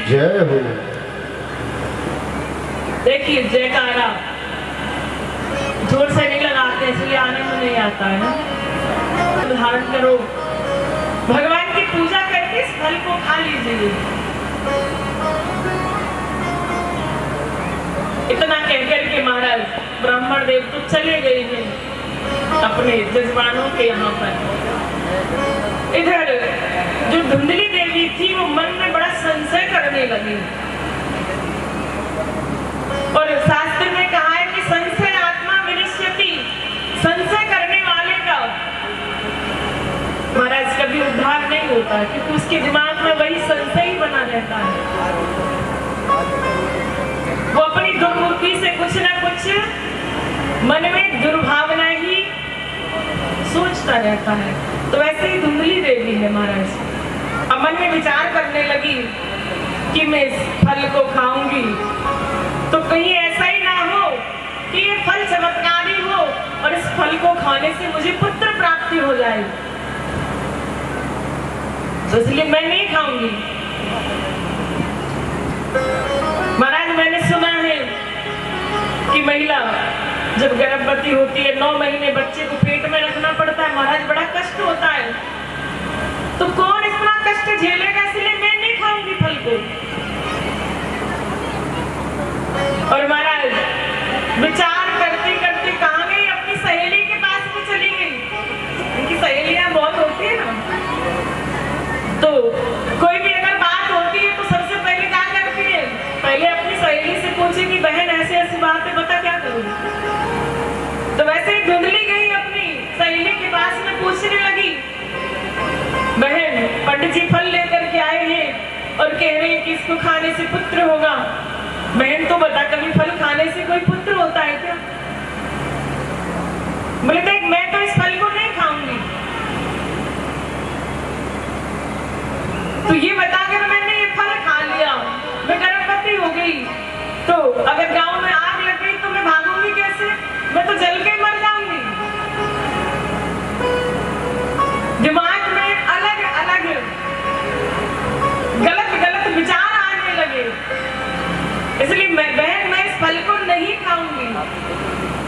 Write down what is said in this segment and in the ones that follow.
जय हो। देखिए जयकारा जोर से नहीं लगाते इसलिए आने में नहीं आता है ना। धारण करो, भगवान की पूजा करके इस फल को खा लीजिए। इतना कहकर के महाराज ब्राह्मण देव तो चले गए हैं अपने जजमानों के यहाँ पर। इधर जो धुंधली देवी थी वो मन में बड़ा संशय करने लगी और शास्त्र में कहा है कि संशय आत्मा विनश्यति, संशय करने वाले का महाराज कभी उद्धार नहीं होता क्योंकि उसके दिमाग में वही संशय ही बना रहता है। वो अपनी दुर्मुखी से कुछ ना कुछ मन में दुर्भावना ही सोचता रहता है। तो वैसे ही धुंधली देवी है महाराज। अब मन में विचार करने लगी कि मैं इस फल को खाऊंगी तो कहीं ऐसा ही ना हो कि ये फल चमत्कारी हो और इस फल को खाने से मुझे पुत्र प्राप्ति हो जाए, तो इसलिए मैं नहीं खाऊंगी। महाराज मैंने सुना है कि महिला जब गर्भवती होती है 9 महीने बच्चे को पेट में रखना पड़ता है महाराज, बड़ा कष्ट होता है। तो कौन इतना कष्ट झेलेगा, इसलिए मैं नहीं खाऊंगी फल को। और महाराज विचार करते करते कहाँ गई, अपनी सहेली के पास भी चली गई। उनकी सहेलियां बहुत होती है ना, तो कोई भी अगर बात होती है तो सबसे पहले क्या करती है, पहले अपनी सहेली से पूछे कि बहन ऐसे ऐसी बात है बता क्या करूं। तो वैसे ही धुंधली गई अपनी सहेली के पास में पूछने लगी, बहन पंडित जी फल लेकर के आए हैं और कह रहे हैं कि इसको खाने से पुत्र होगा। बहन तो बता, कभी फल खाने से कोई पुत्र होता है क्या? बोले देख, मैं तो इस फल को नहीं खाऊंगी। तो ये बताकर मैंने ये फल खा लिया, मैं गर्भवती हो गई, तो अगर गांव में आग लग गई तो मैं भागूंगी कैसे? मैं तो जल के मर जाऊंगी। दिमाग में अलग अलग गलत गलत विचार आने लगे, इसलिए मैं इस फल को नहीं खाऊंगी।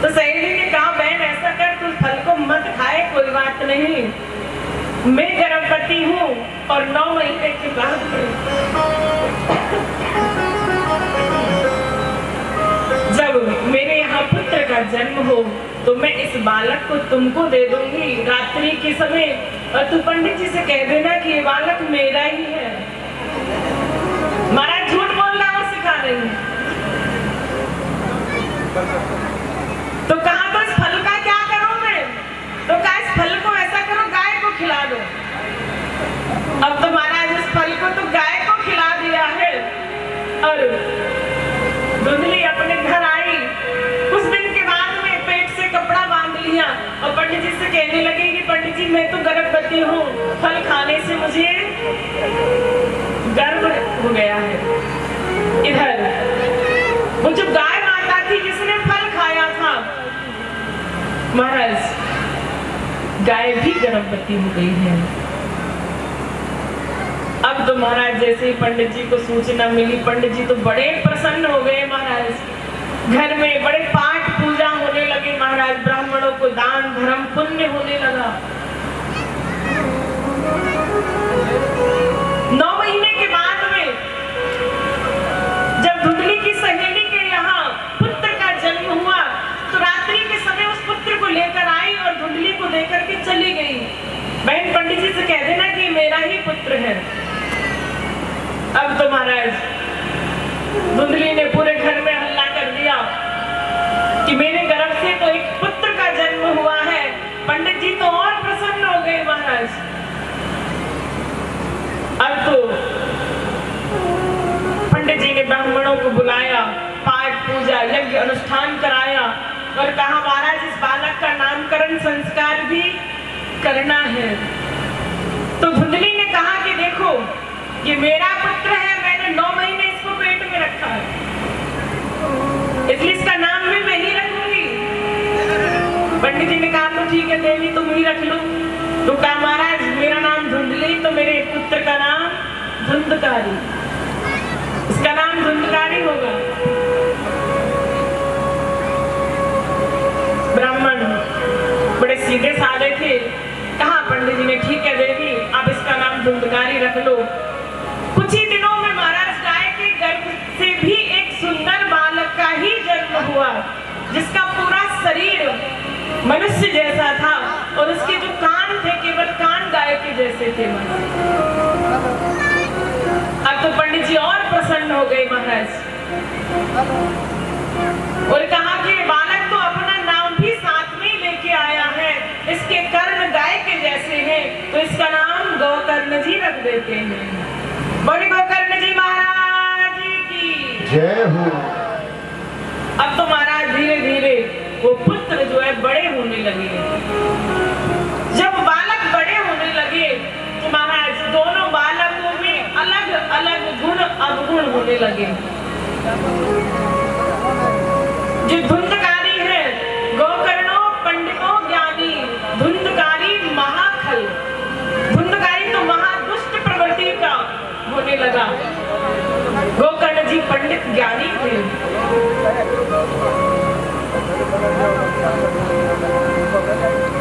तो सहेली ने कहा, बहन ऐसा कर, तू फल को मत खाए, कोई बात नहीं, मैं गर्भवती हूँ और 9 महीने के बाद जब मेरे यहाँ पुत्र का जन्म हो तो मैं इस बालक को तुमको दे दूंगी रात्रि के समय, और तू पंडित जी से कह देना कि ये बालक मेरा ही है। महाराज झूठ बोलना वो सिखा रही है। तो कहा तो इस फल का क्या करूं मैं? तो कहा इस फल को ऐसा करो, गाय को खिला दो। अब तो महाराज इस फल को तो गाय को खिला दिया है और धुंधली अपने घर आई। कुछ दिन के बाद में पेट से कपड़ा बांध लिया और पंडित जी से कहने लगी कि पंडित जी मैं तो गर्भवती हूँ, फल खाने से मुझे गर्भ हो गया है। इधर वो जो गाय माता थी जिसने फल खाया था, महाराज गाय भी गर्भवती हो गई है। अब तो महाराज जैसे ही पंडित जी को सूचना मिली, पंडित जी तो बड़े प्रसन्न हो गए। महाराज घर में बड़े पाठ पूजा होने लगे, महाराज ब्राह्मणों को दान धर्म पुण्य होने लगा। 9 महीने के बाद में जब धुंधली की सहेली के यहाँ पुत्र का जन्म हुआ तो रात्रि के समय उस पुत्र को लेकर आई और धुंधली को देकर के चली गई। बहन पंडित जी से कह देना कि मेरा ही पुत्र है। अब तो महाराज धुंधली ने पूरे घर में हल्ला कर दिया कि मेरे गर्भ से तो एक पुत्र का जन्म हुआ है। पंडित जी तो और प्रसन्न हो गए महाराज। अब तो पंडित जी ने ब्राह्मणों को बुलाया, पाठ पूजा यज्ञ अनुष्ठान कराया और कहा महाराज इस बालक का नामकरण संस्कार भी करना है। तो धुंधली ने कहा कि देखो ये मेरा पुत्र है, मैंने 9 महीने इसको पेट में रखा है, इसलिए इसका नाम भी मैं ही रखूंगी। पंडित जी ने कहा तो ठीक है देवी तुम ही रख लो। तो कहा महाराज मेरा नाम धुंधली, तो मेरे पुत्र का नाम धुंधकारी, इसका नाम धुंधकारी होगा। ब्राह्मण बड़े सीधे साधे थे, कहा पंडित जी ने ठीक है देवी आप इसका नाम धुंधकारी रख लो। कुछ ही दिनों में महाराज गाय के गर्भ से भी एक सुंदर बालक का ही जन्म हुआ, जिसका पूरा शरीर मनुष्य जैसा था और उसके जो कान थे केवल कान गाय के जैसे थे। अब तो पंडित जी और प्रसन्न हो गए महाराज और कहा कि बालक तो अपना नाम भी साथ में लेके आया है, इसके कर्ण गाय के जैसे हैं, तो इसका नाम गोकर्ण जी रख देते हैं। बोले गोकर्ण जी महाराज की जय हो। अब तो महाराज धीरे धीरे वो पुत्र जो है बड़े होने लगे। जब बालक बड़े होने लगे तो महाराज दोनों बालकों में अलग अलग गुण अवगुण होने लगे। जो धुंधकारी है गोकर्णो पंडितो ज्ञानी, धुंधकारी महाखल, धुंधकारी तो महादुष्ट प्रवृत्ति का होने लगा। गोकर्ण जी पंडित ज्ञानी थे।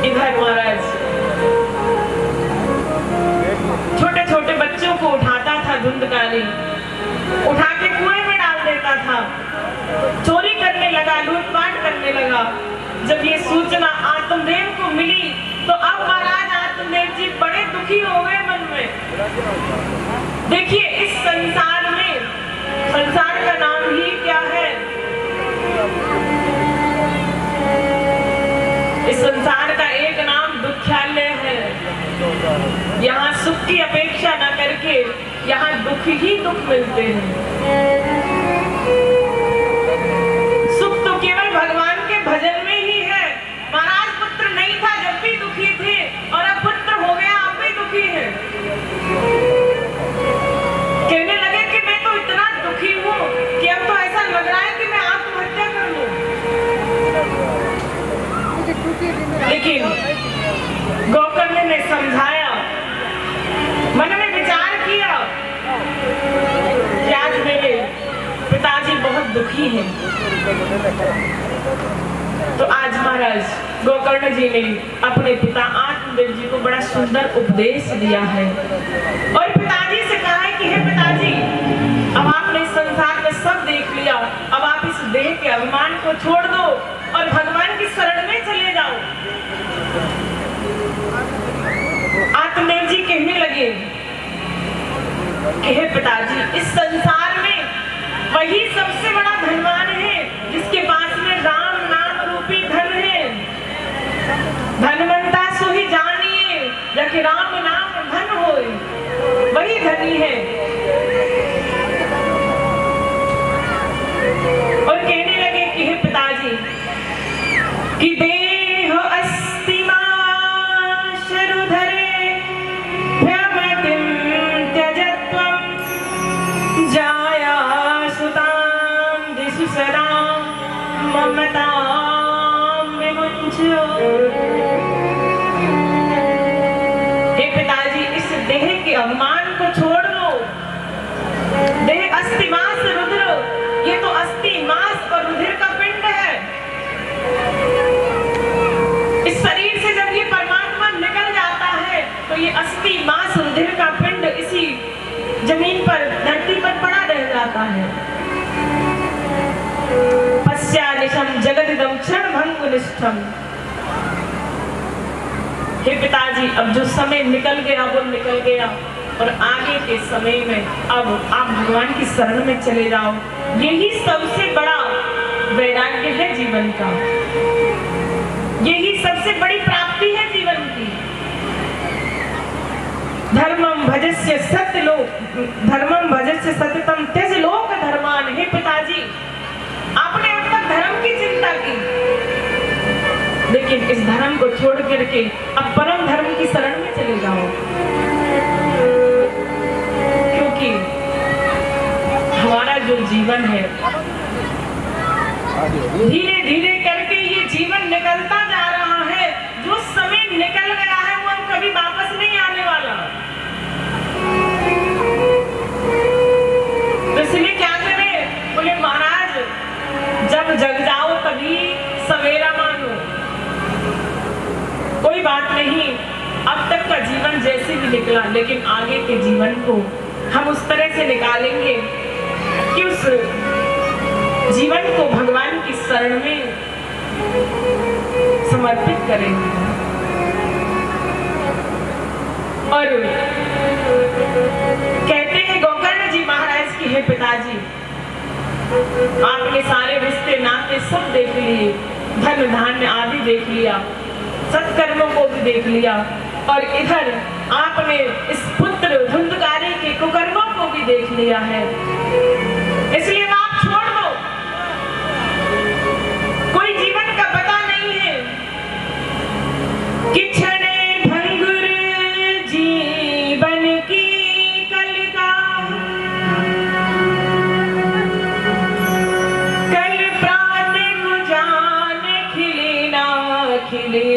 इधर महाराज छोटे छोटे बच्चों को उठाता था धुंधकारी, उठा के कुएं में डाल देता था, चोरी करने लगा, लूटपाट करने लगा। जब ये सूचना आत्मदेव को मिली तो अब महाराज आत्मदेव जी बड़े दुखी हो गए मन में। देखिए इस संसार में, संसार का नाम ही क्या है? इस संसार का एक नाम दुख्यालय है। यहाँ सुख की अपेक्षा न दुख ही दुख मिलते हैं। सुख तो केवल भगवान के भजन में ही है। महाराज पुत्र नहीं था जब भी दुखी थे, और अब पुत्र हो गया अब भी दुखी है। कहने लगे कि मैं तो इतना दुखी हूँ कि अब तो ऐसा लग रहा है कि मैं आत्महत्या कर लूं। लेकिन गोकर्ण ने समझाया, मन में विचार किया कि आज मेरे पिताजी बहुत दुखी हैं। तो आज महाराज गोकर्ण जी ने अपने पिता आत्मदेव जी को बड़ा सुंदर उपदेश दिया है और पिताजी से कहा है कि हे पिताजी, अब आपने इस संसार में सब देख लिया, अब आप इस देह के अभिमान को छोड़ दो और भगवान की शरण में चले जाओ। आत्मदेव जी कहने लगे कि हे पिताजी, इस संसार में वही सबसे बड़ा धनवान है जिसके पास में राम नाम रूपी धन है। धनवंता सो ही जानिए जबकि राम नाम धन होए, वही धनी है। और कहने लगे कि हे पिताजी, कि देह अस्ति शरुधरे भ्रमतिं त्यजत्वं जाया सुतां दिशु सदा ममतां विमुञ्चो। हे पिताजी, इस देह के अभिमान को छोड़ दो। देह अस्थि मांस रुधिर, ये तो अस्थि मांस और रुधिर का पिंड है। इस शरीर से जब ये परमात्मा निकल जाता है तो ये अस्थि मांस रुधिर का पिंड इसी जमीन पर, धरती पर पड़ा रह जाता है। पश्यानिशम जगदिदं क्षणभंगुनिष्ठम्। हे पिताजी, अब जो समय निकल गया वो निकल गया, और आगे के समय में अब आप भगवान की शरण में चले जाओ। यही सबसे बड़ा वैराग्य है जीवन का, यही सबसे बड़ी प्राप्ति है जीवन की। धर्मम भजस्य सत्यतम त्यज लोक धर्मान। हे पिताजी, आपने अब तक धर्म की चिंता की, लेकिन इस धर्म को छोड़ करके अब परम धर्म की शरण में चले जाओ, क्योंकि हमारा जो जीवन है धीरे धीरे करके ये जीवन निकलता जा रहा है। जो समय निकल गया है वो अब कभी वापस नहीं आने वाला। तो इसलिए क्या करें? बोले महाराज, जब जग जाओ तभी सवेरा मानो। कोई बात नहीं, अब तक का जीवन जैसे भी निकला, लेकिन आगे के जीवन को हम उस तरह से निकालेंगे कि उस जीवन को भगवान की शरण में समर्पित करेंगे। और कहते हैं गोकर्ण जी महाराज की, हे पिताजी, आपने सारे रिश्ते नाते सब देख लिए, धन धान्य आदि देख लिया, सत्कर्मों को भी देख लिया, और इधर आपने इस पुत्र धुंधकारी के कुकर्मों को भी देख लिया है। इसलिए आप छोड़ दो। कोई जीवन का पता नहीं है कि क्षणे भंगुर जीवन की कलिका, कल प्रात को जान खिले ना खिले,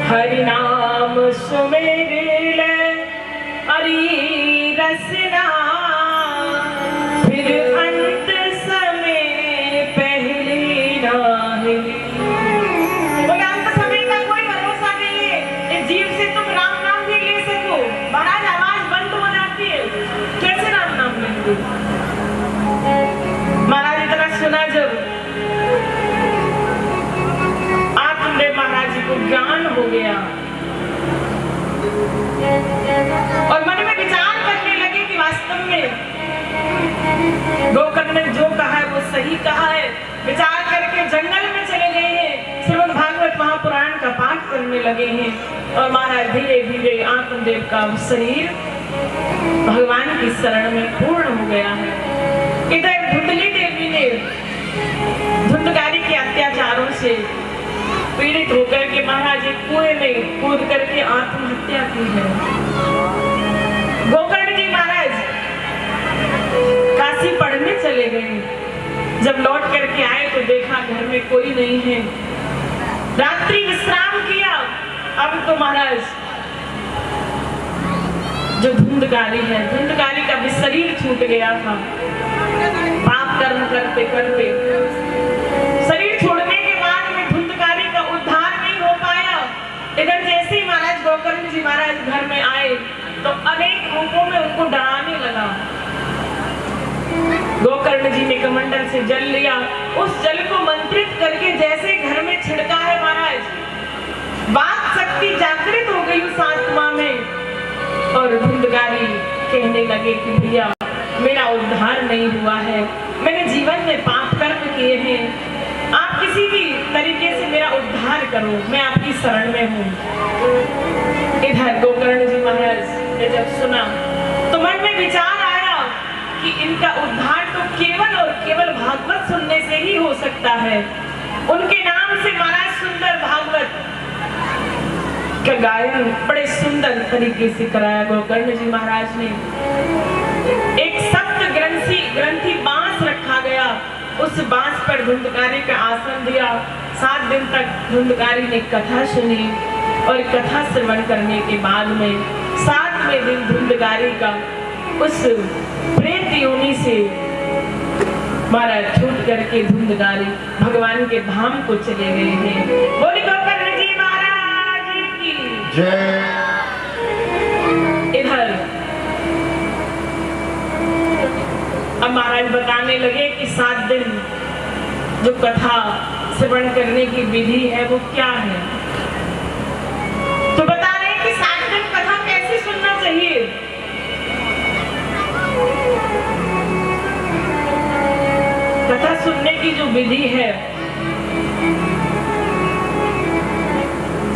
हरि नाम सुमेर हरि रसना, फिर अंत समय पहले ना हिली। बोले अंत समय का कोई भरोसा नहीं है, इस जीव से तुम राम नाम भी ले सको। महाराज आवाज बंद हो जाती है, कैसे राम नाम लेंगे? महाराज इतना सुना जब आत्मदेव महाराज जी को ज्ञान हो गया और मन में विचार करने लगे कि वास्तव में गोकर्ण ने जो कहा है वो सही कहा है। विचार करके जंगल में चले गए हैं, श्रीमद् भागवत महापुराण का पाठ करने लगे हैं। और महाराज धीरे धीरे आंख गौतम देव का शरीर भगवान की शरण में पूर्ण हो गया है। इधर धुंधली देवी ने धुंधकारी के अत्याचारों से पीड़ित होकर के महाराज एक कुएं में कूद करके आत्महत्या की है। गोकर्ण जी महाराज काशी पढ़ने चले गए। जब लौट करके आए तो देखा घर में कोई नहीं है। रात्रि विश्राम किया। अब तो महाराज जो धुंधकारी है, धुंधकारी का भी शरीर छूट गया था। पाप कर्म करते करते शरीर छोड़ने के बाद में धुंधकारी का उद्धार नहीं हो पाया। इधर जैसे ही महाराज गोकर्ण जी महाराज घर में आए तो अनेक रूपों में उनको डराने लगा। गोकर्ण जी ने कमंडल से जल लिया। उस जल को मंत्रित करके जैसे घर में छिड़का है महाराज, बात शक्ति जागृत हो गई उस आत्मा में। और धुंधकारी कहने लगे कि भैया मेरा उद्धार नहीं हुआ है, मैंने जीवन में पाप कर्म किए हैं, आप किसी भी तरीके से मेरा उद्धार करो, मैं आपकी शरण में हूँ। इधर गोकर्ण जी महाराज ने जब सुना तो मन में विचार आया कि इनका उद्धार तो केवल और केवल भागवत सुनने से ही हो सकता है। उनके नाम से महाराज सुंदर भागवत का गायन बड़े सुंदर तरीके से कराया गोकर्ण जी महाराज ने। एक सप्त ग्रंथी बांस रखा गया, उस बांस पर धुंधकारी का आसन दिया। 7 दिन तक धुंधकारी ने कथा सुनी और कथा श्रवण करने के बाद में 7वें दिन धुंधकारी का उस प्रेत योनि से महाराज छूट करके धुंधकारी भगवान के धाम को चले गए हैं। बोली गोकर्ण जी महाराज की जय। इधर अब महाराज बताने लगे कि 7 दिन जो कथा श्रवण करने की विधि है वो क्या है। तो बता रहे कि 7 दिन कथा कैसे सुनना चाहिए। कथा सुनने की जो विधि है,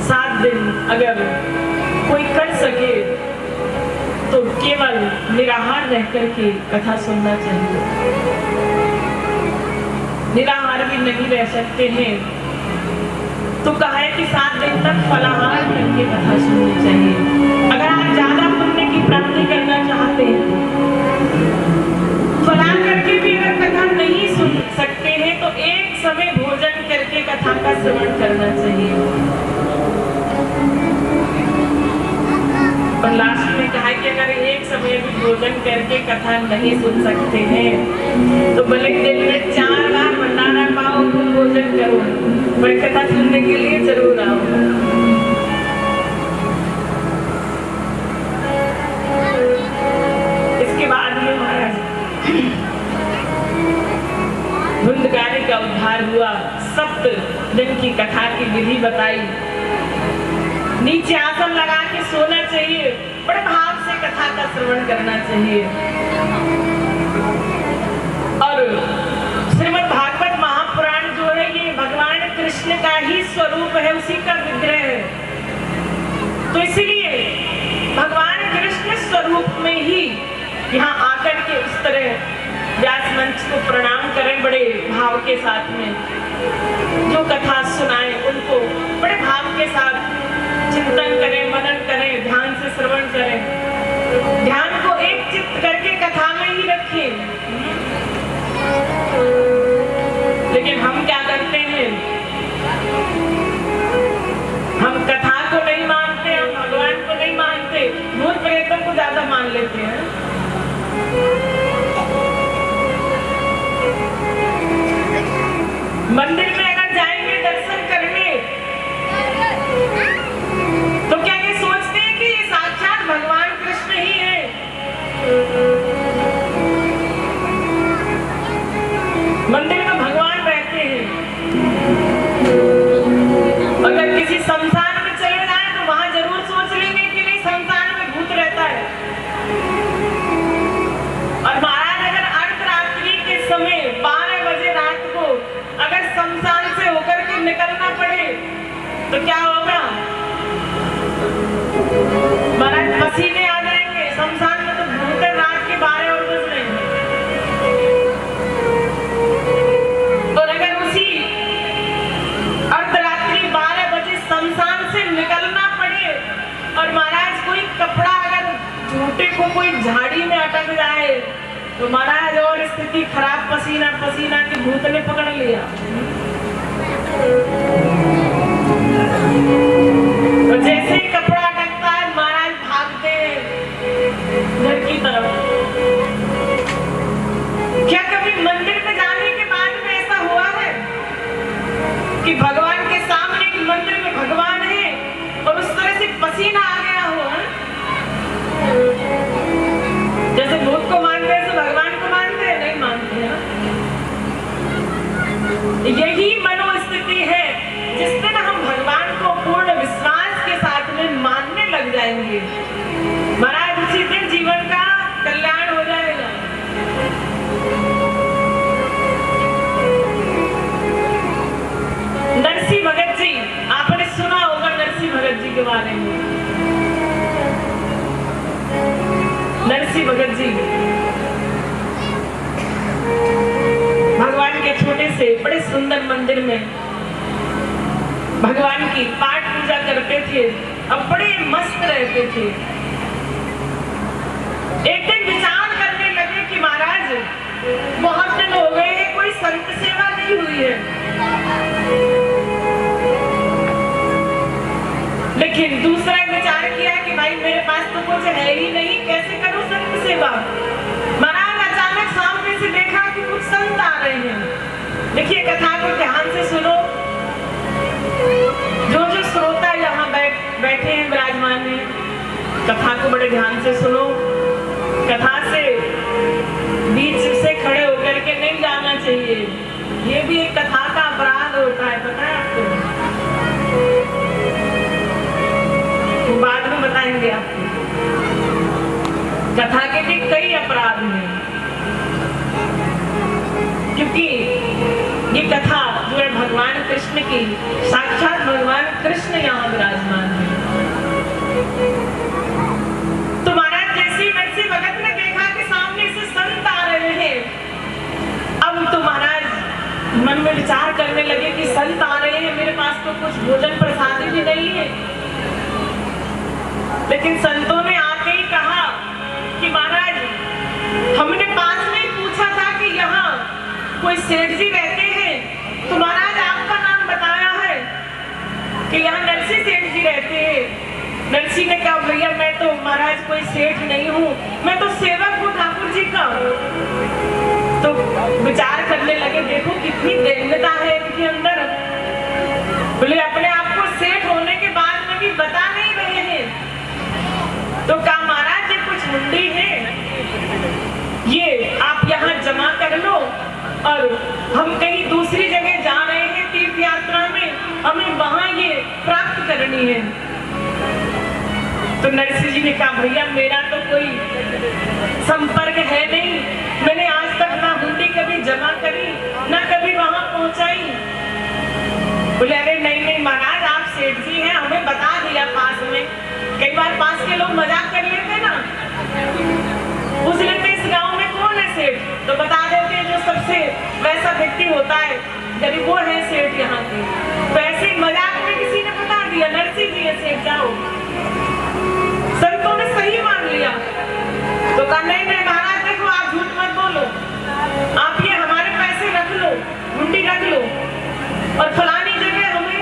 7 दिन अगर कोई कर सके तो केवल निराहार रह करके कथा सुनना चाहिए। निराहार भी नहीं रह सकते हैं तो कहा है कि 7 दिन तक फलाहार करके कथा सुननी चाहिए। अगर आप ज्यादा पुण्य की प्राप्ति करना चाहते हैं, फलाहार करके भी अगर कथा नहीं सुन सकते हैं तो एक समय भोजन करके कथा का श्रवण करना चाहिए। और लास्ट में कहा कि अगर एक समय भी भोजन करके कथा नहीं सुन सकते हैं तो भले दिन में 4 बार भंडारा पाओ तो भोजन करो, पर कथा सुनने के लिए जरूर आओ। इसके बाद में महाराज धुंधकारी का उद्धार हुआ। 7 दिन की कथा की विधि बताई। नीचे आसन लगा के सोना चाहिए, बड़े भाव से कथा का श्रवण करना चाहिए। और श्रीमद् भागवत महापुराण जो है ये भगवान कृष्ण का ही स्वरूप है, उसी का विग्रह है। तो इसलिए भगवान कृष्ण स्वरूप में ही यहाँ आकर के उस तरह व्यास मंच को प्रणाम करें बड़े भाव के साथ में। जो कथा सुनाए उनको बड़े भाव के साथ चिंतन करें, मनन करें, ध्यान से श्रवण करें। ध्यान को एक चित्त करके कथा में ही रखें। लेकिन हम क्या करते हैं, हम कथा को नहीं मानते, हम भगवान को नहीं मानते, भूत प्रेतों को ज्यादा मान लेते हैं। मंदिर में अगर जाएंगे दर्शन करने तो क्या ये सोचते हैं कि ये साक्षात भगवान कृष्ण ही है। मंदिर में भगवान रहते हैं। अगर किसी शमशान में चले जाए तो वहां जरूर सोच लेंगे कि नहीं शमशान में भूत रहता है। और महाराज अगर अर्धरात्रि के समय 12 बजे रात को अगर शमशान देखो कोई झाड़ी में अटक जाए तो महाराज और स्थिति खराब, पसीना पसीना के भूत ने पकड़ लिया। तो जैसे ही कपड़ा अटकता है महाराज भागते घर की तरफ। क्या कभी मंदिर में जाने के बाद में ऐसा हुआ है कि भगवान के सामने कि मंदिर में भगवान है और उस तरह से पसीना आ गया हो? जैसे भूत को मानते हैं तो भगवान को मानते हैं? नहीं मानते हैं। यही मनोस्थिति है जिस दिन हम भगवान को पूर्ण विश्वास के साथ में मानने लग जाएंगे, महाराज उसी दिन जीवन का कल्याण हो जाएगा। नरसिंह भगत जी, आपने सुना होगा नरसिंह भगत जी के बारे में। नरसिंह भगत जी भगवान के छोटे से बड़े सुंदर मंदिर में भगवान की पाठ पूजा करते थे और बड़े मस्त रहते थे। एक दिन विचार करने लगे कि महाराज बहुत दिन हो गए हैं, कोई संत सेवा नहीं हुई है, लेकिन दूसरा विचार किया कि भाई मेरे पास तो कुछ है ही नहीं, कैसे करूं संत सेवा। महाराज अचानक सामने से देखा कि कुछ संत आ रहे हैं। देखिए कथा को ध्यान से सुनो, जो जो श्रोता यहाँ बैठे हैं विराजमान हैं, कथा को बड़े ध्यान से सुनो। कथा से बीच से खड़े होकर के नहीं जाना चाहिए, ये भी एक कथा का अपराध होता है, पता है आपको? बाद में बताएंगे आपको। कथा के भी कई अपराध हैं, क्योंकि ये कथा जो है भगवान कृष्ण की, साक्षात भगवान कृष्ण यहाँ विराजमान है। तो महाराज जैसे नरसिंह भगत ने देखा कि सामने से संत आ रहे हैं, अब तो महाराज मन में विचार करने लगे कि संत आ रहे हैं, मेरे पास तो कुछ भोजन प्रसाद भी नहीं है। लेकिन संतों ने आके ही कहा कि महाराज हमने पास में ही पूछा था कि यहाँ कोई सेठ जी रहते हैं, तो महाराज आपका नाम बताया है कि यहाँ नरसिंह सेठ जी रहते हैं। नरसिंह ने कहा भैया मैं तो महाराज कोई सेठ नहीं हूँ, मैं तो सेवक हूँ ठाकुर जी का। तो विचार करने लगे, देखो कितनी दैन्यता है इनके अंदर। बोले अपने आप को सेठ होने के बाद में भी बता नहीं रहे हैं। तो कहा महाराज ये कुछ हुंडी है, ये आप यहाँ जमा कर लो और हम कहीं दूसरी जगह जा रहे हैं तीर्थ यात्रा में, हमें वहां ये प्राप्त करनी है। तो नरसिंह जी ने कहा भैया मेरा तो कोई संपर्क है नहीं, मैंने आज तक ना हुंडी कभी जमा करी ना कभी वहां पहुंचाई। बोले अरे नहीं नहीं महाराज आप सेठ जी हैं, हमें बता दिया पास में। कई बार पास के लोग मजाक कर लेते ना, पूछ लेते इस गांव में कौन है सेठ, तो बता देते हैं जो सबसे वैसा व्यक्ति होता है यदि वो है सेठ यहाँ के। तो ऐसे मजाक में किसी ने बता दिया नरसिंह जी है सेठ, जाओ। संतों ने सही मान लिया। तो कहा नहीं नहीं महाराज देखो आप झूठ मत बोलो, आप ये हमारे पैसे रख लो, हुंडी रख लो और फलानी जगह हमें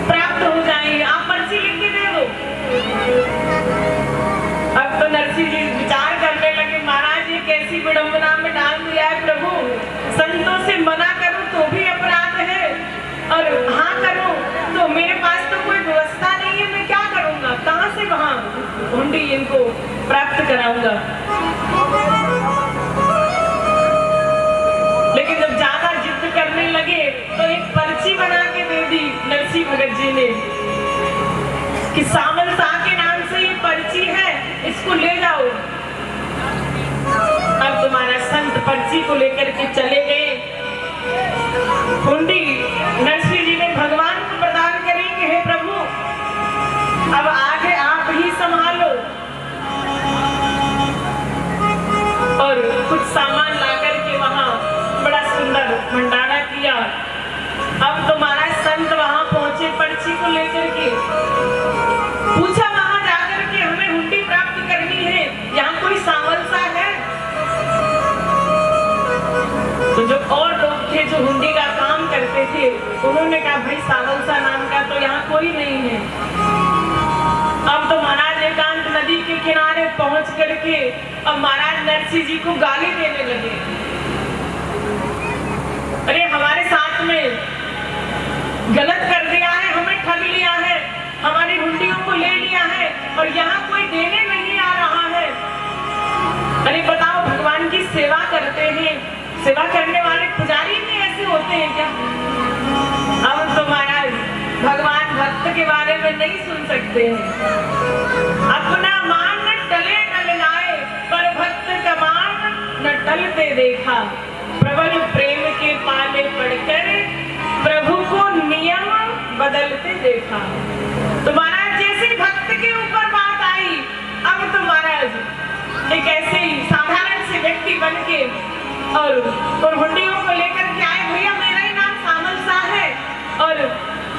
प्राप्त हो जाएंगे, आप पर्ची लिख के दे दो। अब तो नरसिंह जी विचार करने लगे महाराज ये कैसी विडंबना में डाल दिया है प्रभु, संतों से मना करूं तो भी अपराध है और हाँ करूं तो मेरे पास तो कोई व्यवस्था नहीं है, मैं क्या करूंगा, कहां से वहां हुंडी इनको प्राप्त कराऊंगा। लेकिन जब ज्यादा जिद करने लगे तो एक पर्ची बना के दे दी नरसिंह भगत जी ने कि सामल शाह के नाम से ये पर्ची है, इसको ले जाओ। अब तुम्हारा संत पर्ची को लेकर के चले गए। हुंडी नरसिंह जी ने भगवान को प्रदान करेंगे, हे प्रभु अब आगे आप ही संभालो। और कुछ सामान लाकर के वहां बड़ा सुंदर भंडारा किया। अब तो महाराज संत वहां पहुंचे पर्ची को लेकर के। करके अब महाराज नरसिंह जी को गाली देने लगे। अरे हमारे साथ में गलत कर दिया है, हमें ठग लिया है, हमारी हुंडियों को ले लिया है और यहाँ कोई देने नहीं आ रहा है। अरे बताओ, भगवान की सेवा करते हैं, सेवा करने वाले पुजारी भी ऐसे होते हैं क्या? अब तो महाराज भगवान भक्त के बारे में नहीं सुन सकते हैं। अपना मान न टले न लाए, पर भक्त का मान न टलते देखा। प्रबल प्रेम के पाले पड़कर प्रभु को नियम बदलते देखा। तो महाराज जैसे भक्त के ऊपर बात आई, अब तो महाराज एक ऐसे ही साधारण से व्यक्ति बन के और हुंडियों को लेकर के आए, भैया मेरा ही नाम सामल सा है और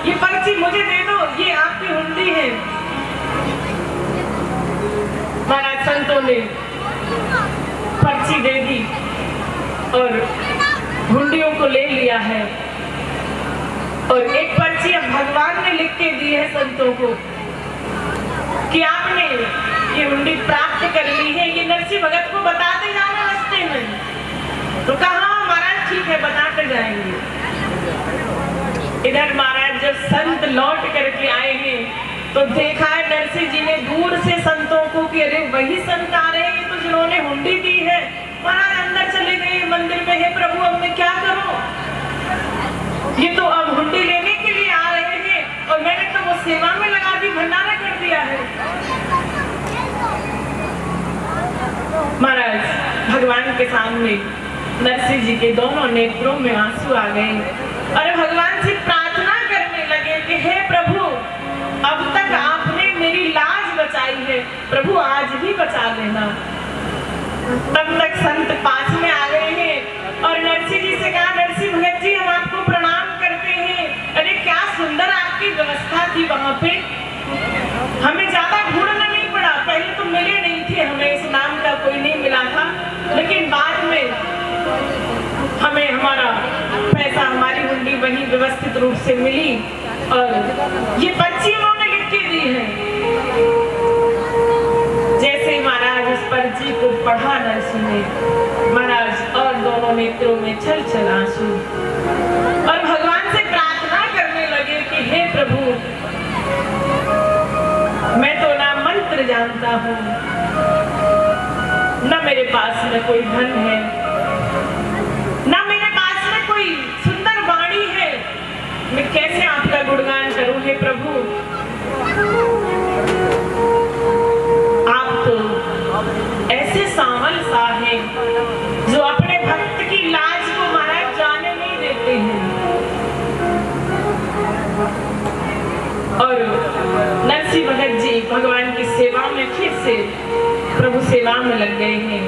ये पर्ची मुझे दे दो, ये आपकी हुंडी है। महाराज संतों ने पर्ची दे दी और हुंडियों को ले लिया है। और एक पर्ची अब भगवान ने लिख के दी है संतों को कि आपने ये हुंडी प्राप्त कर ली है, ये नरसिंह भगत को बताते जाना रास्ते में। तो कहा महाराज ठीक है, बताते जाएंगे। इधर महाराज जब संत लौट करके आए हैं तो देखा है नरसिंह जी ने दूर से संतों को कि अरे वही संत आ रहे हैं तो जिन्होंने हुंडी दी है। महाराज अंदर चले गए मंदिर में, है प्रभु अब मैं क्या करूं, ये तो अब हुंडी लेने के लिए आ रहे हैं और मैंने तो वो सेवा में लगा दी, भंडारा कर दिया है। महाराज भगवान के सामने नरसिंह जी के दोनों नेत्रों में आंसू आ गए और भगवान से प्रार्थना करने लगे कि हे प्रभु, अब तक आपने मेरी लाज बचाई है, प्रभु आज ही बचा लेना। तब तक संत पास में आ गए हैं और नरसिंह जी से कहा, नरसिंह भगत जी हम आपको प्रणाम करते हैं। अरे क्या सुंदर आपकी व्यवस्था थी वहां पे, हमें ज्यादा ढूंढना नहीं पड़ा, पहले तो मिले नहीं थे, हमें इस नाम का कोई नहीं मिला था, लेकिन बाद में हमें हमारा पैसा, हमारी हुंडी वही व्यवस्थित रूप से मिली और ये पर्ची उन्होंने लिख के दी है। जैसे महाराज उस पर्ची को पढ़ा नरसिंह ने, महाराज और दोनों नेत्रों में छल छल आंसू और भगवान से प्रार्थना करने लगे कि हे प्रभु, मैं तो ना मंत्र जानता हूँ, ना मेरे पास में कोई धन है, ना मेरे पास में कोई सुंदर वाणी है, मैं कैसे आपका गुणगान करूं हे प्रभु। आप तो ऐसे सावल सा है जो अपने भक्त की लाज को महाराज जाने नहीं देते हैं। और नरसिंह भगत जी भगवान की सेवा में फिर से प्रभु सेवा में लग गए हैं।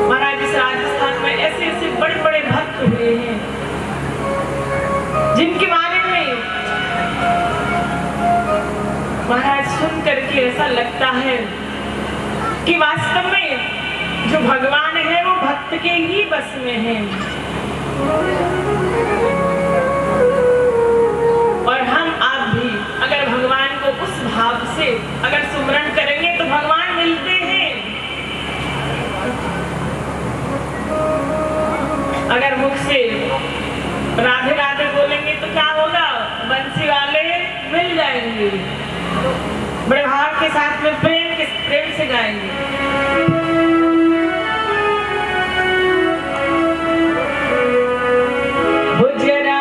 महाराज इस राजस्थान में ऐसे ऐसे बड़े बड़े भक्त हुए हैं जिनके बारे में महाराज सुन करके ऐसा लगता है कि वास्तव में जो भगवान है वो भक्त के ही बस में है। और हम आप भी अगर भगवान को उस भाव से अगर सुमरण करेंगे तो भगवान मिलते हैं। अगर मुख से राधे राधे बोलेंगे तो क्या होगा, बंसी वाले मिल जाएंगे, बड़े भाव के साथ में प्रेम से गाएंगे। वो जरा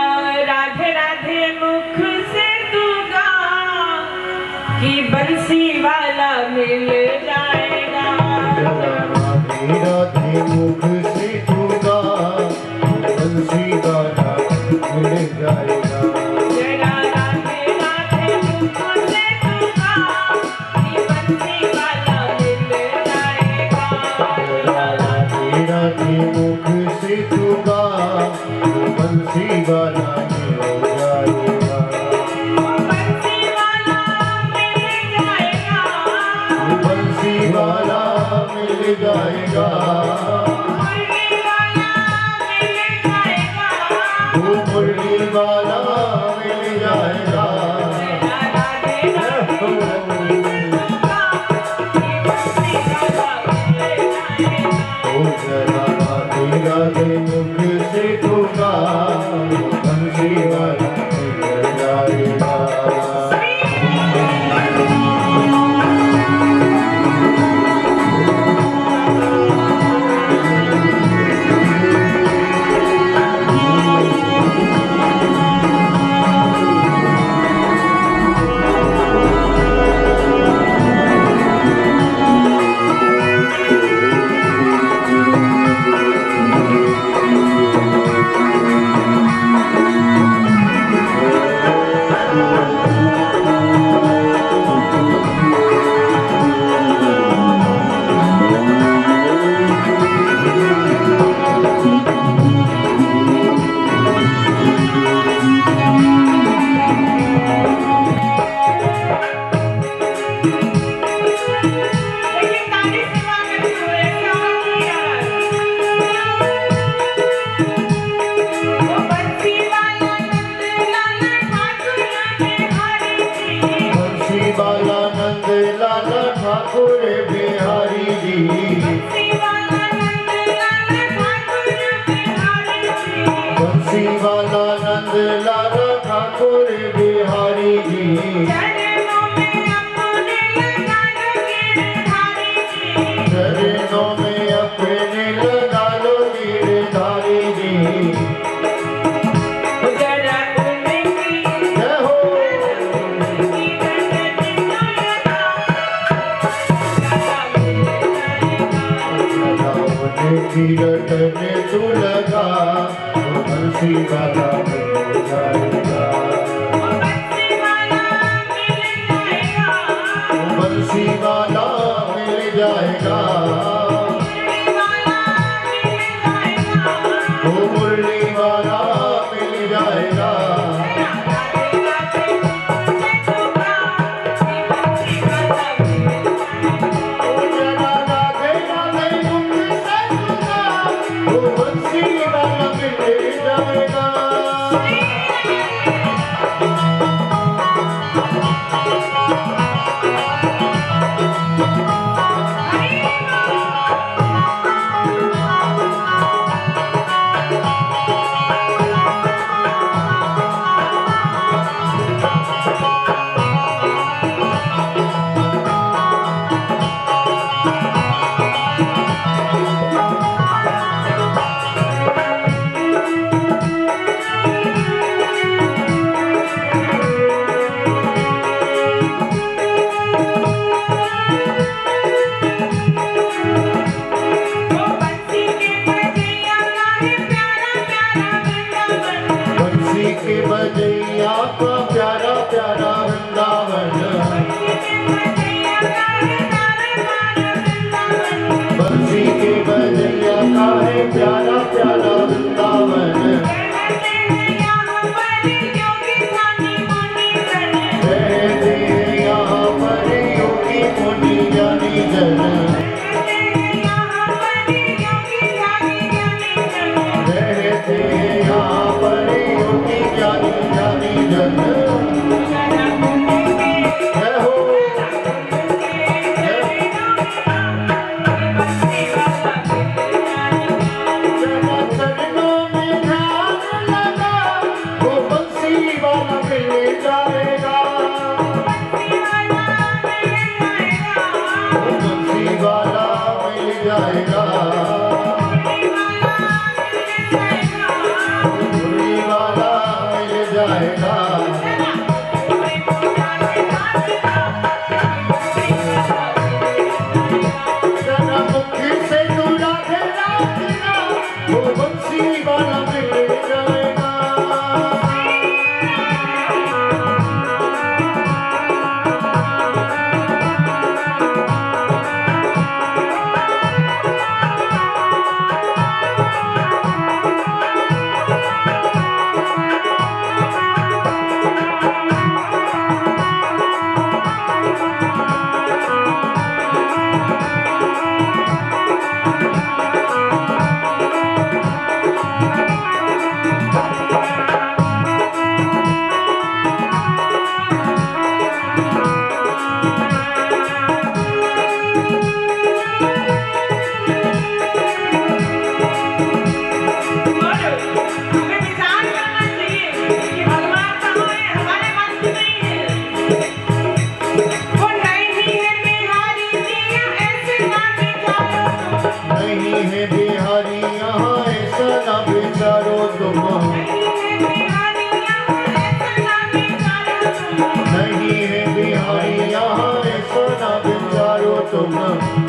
राधे राधे मुख से तू गा कि बंसी वाला मिल जाएगा। राधे राधे मुख से तू गा बंसी वाला मिल जाएगा। जरा राधे राधे मुख से तू गा कि बंसी वाला मिल जाएगा। राधे राधे मुख से तू गा बंसी वाला मिल जाएगा। बंसी वाला मिल जाएगा। बंसी वाला कीर्तन तू लगा वो बंसी वाला मिल जाएगा, बंसी वाला मिल जाएगा, वो मुरली वाला मिल जाएगा। बजैया का प्यारा प्यारा वृंदावन, बंसी के बजैया का है प्यारा प्यारा वृंदावन, रहते यहाँ पर योगी मुनि ज्ञानी जन, रहते यहाँ पर योगी ज्ञानी जन। जय हो चरणों में ध्यान लगा वो बंसी वाला मिल जाएगा, वो बंसी वाला मिल जाएगा, मुरली वाला मिल जाएगा। मुखी से तू राधे राधना वो बंसी वाला मिल जाएगा।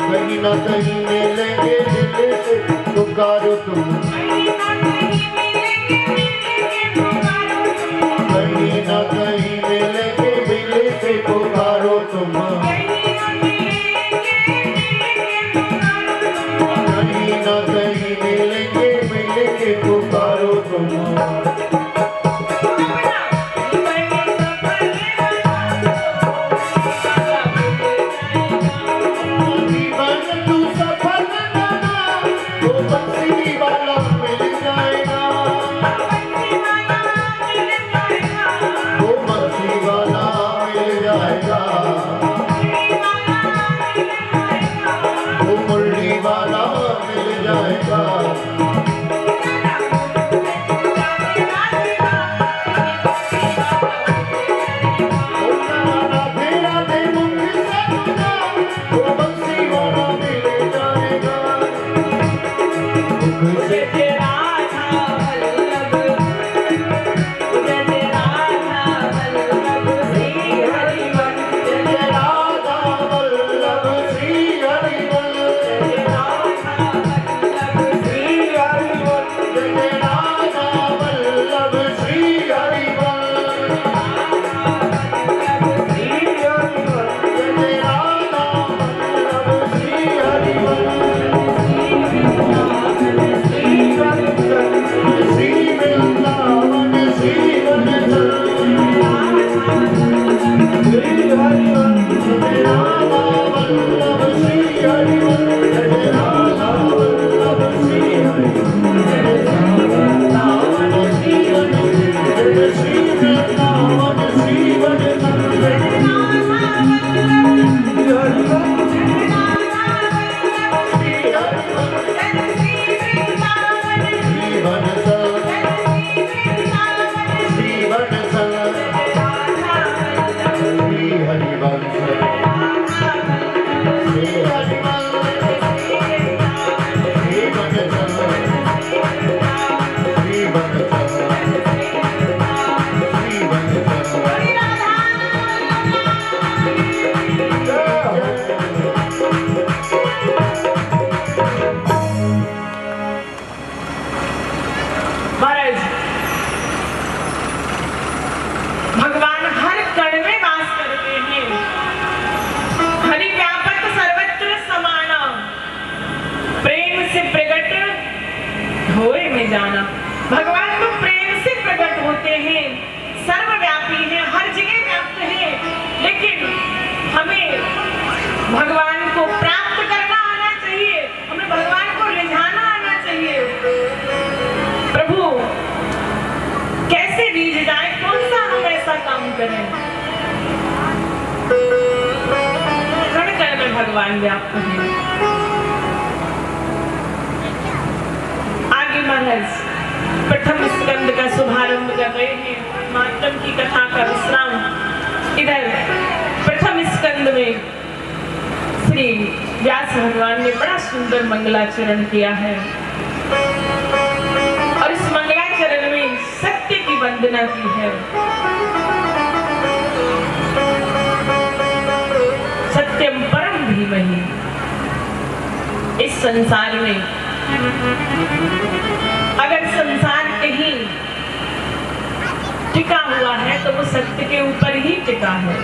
कहीं ना कहीं मिलेंगे दिल से पुकारो तुम, कहीं ना कहीं मिलेंगे दिल से पुकारो तुम, कहीं ना कहीं मिलेंगे मिल के पुकारो तुम। वो मुरली वाला मिल जाएगा। राधा हरिवंश श्री हरिवंश श्री वनचंद्र श्री वनचंद्र श्री वनचंद्र महाराज भगवान हर कण में वास करते हैं। हरि व्यापक सर्वत्र समाना, प्रेम से प्रकट होए में जाना। भगवान तो प्रेम से प्रकट होते हैं, सर्वव्यापी हैं, हर जगह व्याप्त हैं। लेकिन हमें भगवान को प्राप्त करना आना चाहिए, हमें भगवान को रिझाना आना चाहिए। प्रभु कैसे रीझ जाए, कौन सा हम ऐसा काम करें? कण कण में भगवान व्याप्त है। आगे महाराज प्रथम स्कंद का शुभारंभ कर रहे हैं, मातम की कथा का विश्राम। इधर प्रथम स्कंद में श्री व्यास भगवान ने बड़ा सुंदर मंगलाचरण किया है और इस मंगलाचरण में सत्य की वंदना की है। सत्यम परम धीमहि। इस संसार में अगर संसार कहीं टिका हुआ है तो वो सत्य के ऊपर ही टिका है।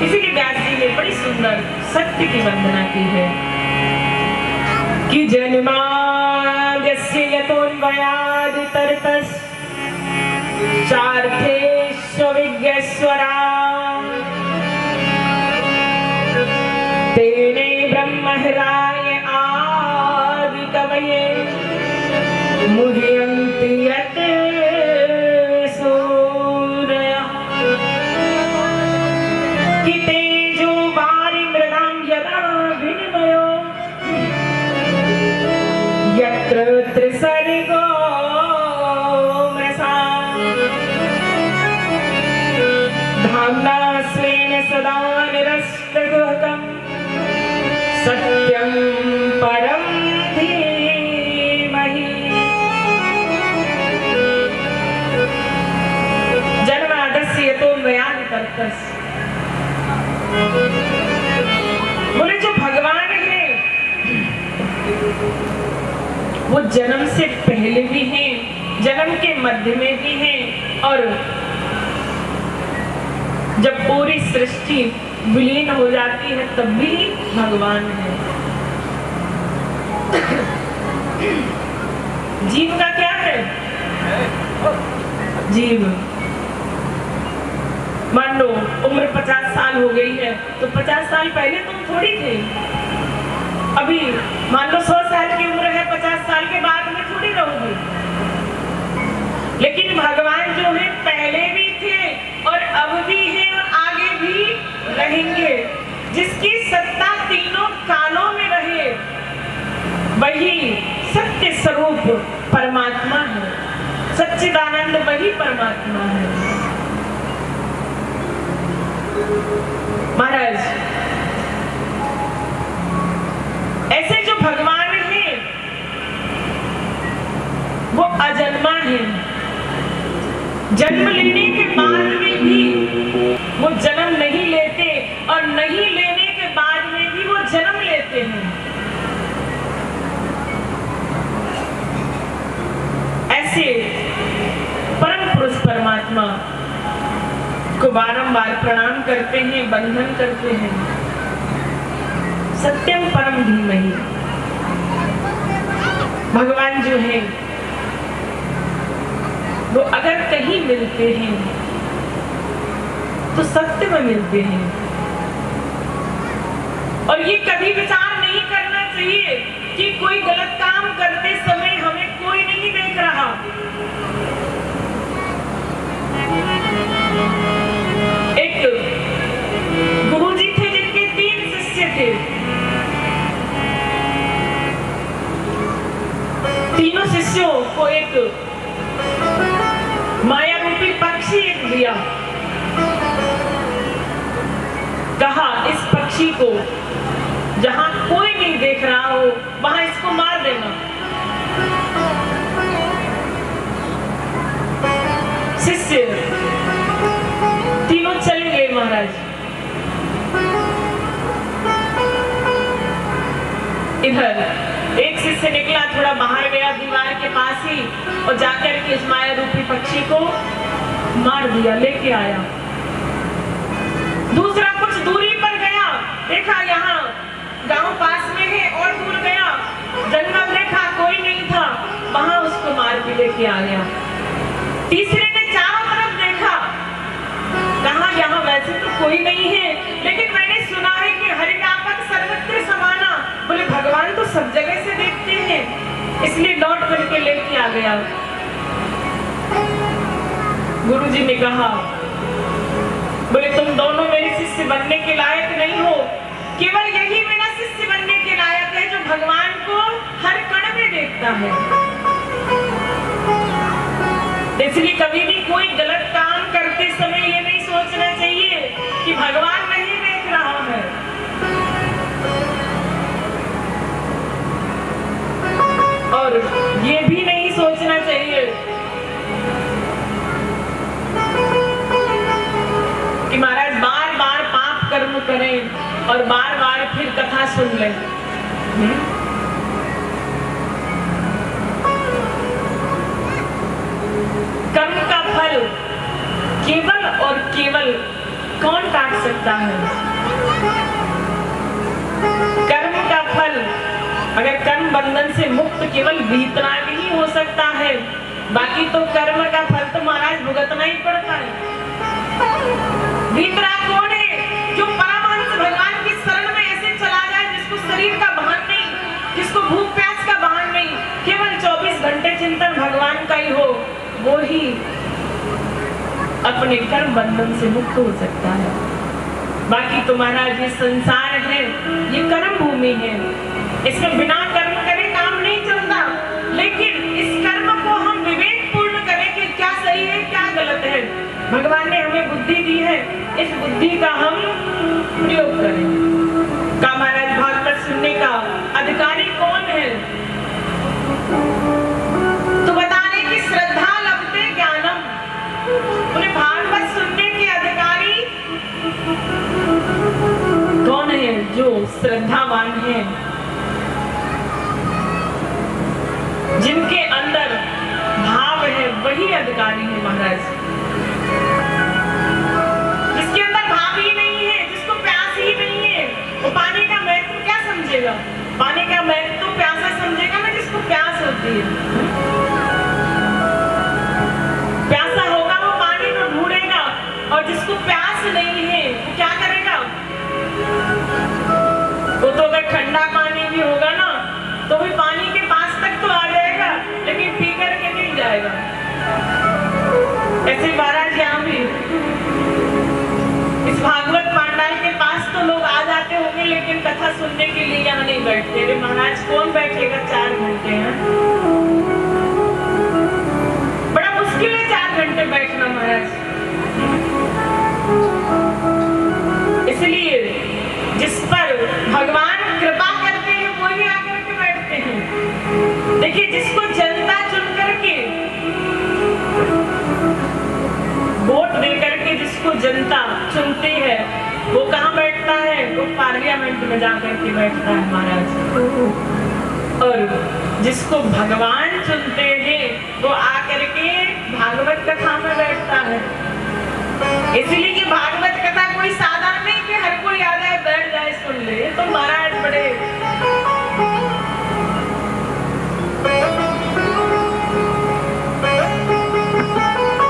इसीलिए व्यास जी ने बड़ी सुंदर सत्य की वंदना की है कि जन्माद्यस्य यतोऽन्वयादितरतश्च चार्थेष्वविज्ञस्वराम् तेने ब्रह्महराय आदिकवये मुह्यन्ति यत् सूरयः। कि तेजो वारिमृदां यदा विनिमयो यत्र त्रिसर्गो मृषा धाम्ना स्वेन सदा निरस्तगुहकम् सत्यं परं धीमहि। जन्माद्यस्य यतोऽन्वयादितरतश्च। बोले जो भगवान है वो जन्म से पहले भी हैं, जन्म के मध्य में भी हैं और जब पूरी सृष्टि विलीन हो जाती है तब भी भगवान है। जीव का क्या है? जीव मान लो उम्र 50 साल हो गई है तो 50 साल पहले तुम थोड़ी थे। अभी मान लो 100 साल की उम्र है, 50 साल के बाद में थोड़ी रहोगे। लेकिन भगवान जो है पहले भी थे और अब भी हैं और आगे भी रहेंगे। जिसकी सत्ता तीनों कालों में रहे वही सत्य स्वरूप परमात्मा है। सच्चिदानंद वही परमात्मा है। महाराज ऐसे जो भगवान हैं वो अजन्मा है। जन्म लेने के बाद में भी वो जन्म नहीं लेते और नहीं लेने के बाद में भी वो जन्म लेते हैं। ऐसे परम पुरुष परमात्मा को बारंबार प्रणाम करते हैं, बंधन करते हैं। सत्यम परम धीमहि। भगवान जो है वो अगर कहीं मिलते हैं तो सत्य में मिलते हैं। और ये कभी विचार नहीं करना चाहिए कि कोई गलत काम करते समय हमें कोई नहीं देख रहा। एक गुरुजी थे जिनके 3 शिष्य थे। तीनों शिष्यों को एक माया रूपी पक्षी एक दिया पक्षी को जहां कोई नहीं देख रहा हो वहां इसको मार देना। शिष्य तीनों चले गए महाराज। इधर एक शिष्य निकला, थोड़ा बाहर गया दीवार के पास ही, और जाकर के इस माया रूपी पक्षी को मार दिया, लेके आया। दूसरा कुछ दूरी पर गया, देखा यहाँ गांव पास में है, और दूर गया जंगल, देखा कोई नहीं था, वहां उसको मार के लेके आ गया। तीसरे ने चारों तरफ देखा, कहा यहाँ वैसे तो कोई नहीं है, लेकिन मैंने सुना है कि हरिव्यापक सर्वत्र समाना, बोले भगवान तो सब जगह से देखते हैं, इसलिए लौट करके लेके आ गया। गुरुजी ने कहा, बोले तुम दोनों मेरे शिष्य बनने के लायक नहीं हो, केवल यही मेरा शिष्य बनने के लायक है जो भगवान को हर कण में देखता है। इसलिए कभी भी कोई गलत काम करते समय ये नहीं सोचना चाहिए कि भगवान नहीं देख रहा है। और ये भी नहीं सोचना चाहिए कि महाराज बार बार पाप कर्म करें और बार बार फिर कथा सुन लें। कर्म का फल केवल और केवल कौन काट सकता है? कर्म का फल, अगर कर्म बंधन से मुक्त केवल वीतराग ही हो सकता है, बाकी तो कर्म का फल तो महाराज भुगतना ही पड़ता है। वीतराग कौन है? जो परमहंस भगवान की शरण में ऐसे चला जाए जिसको शरीर का भान नहीं, जिसको भूख प्यास का भान नहीं, केवल 24 घंटे चिंतन भगवान का ही हो, वो ही अपने कर्म बंधन से मुक्त हो सकता है। बाकी तो महाराज ये संसार है, ये कर्म भूमि है, इसमें बिना कर्म करे काम नहीं चलता। लेकिन इस कर्म को हम विवेक पूर्ण करें कि क्या सही है क्या गलत है। भगवान ने हमें बुद्धि दी है, इस बुद्धि का हम प्रयोग करें। का महाराज भागवत सुनने का अधिकारी कौन है? तो बता रहे कि श्रद्धा लभते ज्ञानम, उन्हें भागवत सुनने के अधिकारी कौन है? जो श्रद्धावान है, जिनके अंदर भाव है, वही अधिकारी है महाराज। जिसके अंदर भाव ही नहीं है, जिसको प्यास ही नहीं है, वो पानी का महत्व क्या समझेगा? पानी का महत्व तो प्यासा समझेगा ना, जिसको प्यास होती है। प्यासा होगा वो पानी को ढूंढेगा, और जिसको प्यास नहीं है वो क्या करेगा? वो तो अगर ठंडा पानी भी होगा ना तो भी पानी के पास तक तो आ जाएगा, लेकिन पी करके नहीं जाएगा। ऐसे महाराज यहाँ भी इस भागवत पांडाल के पास तो लोग आ जाते होंगे, लेकिन कथा सुनने के लिए यहाँ नहीं बैठते। अरे महाराज कौन बैठेगा 4 घंटे? हैं बड़ा मुश्किल है 4 घंटे बैठना महाराज। इसलिए जिस पर भगवान कृपा करते हैं वही आकर के बैठते हैं। देखिए, जिसको जनता चुन करके वोट दे करके जिसको जनता चुनती है वो कहाँ बैठता है? वो पार्लियामेंट में जाकर के बैठता है महाराज। और जिसको भगवान चुनते हैं वो आकर के भागवत कथा में बैठता है। इसलिए कि भागवत कथा कोई साधारण नहीं कि हर कोई आ जाए बैठ जाए सुन ले, तो महाराज बड़े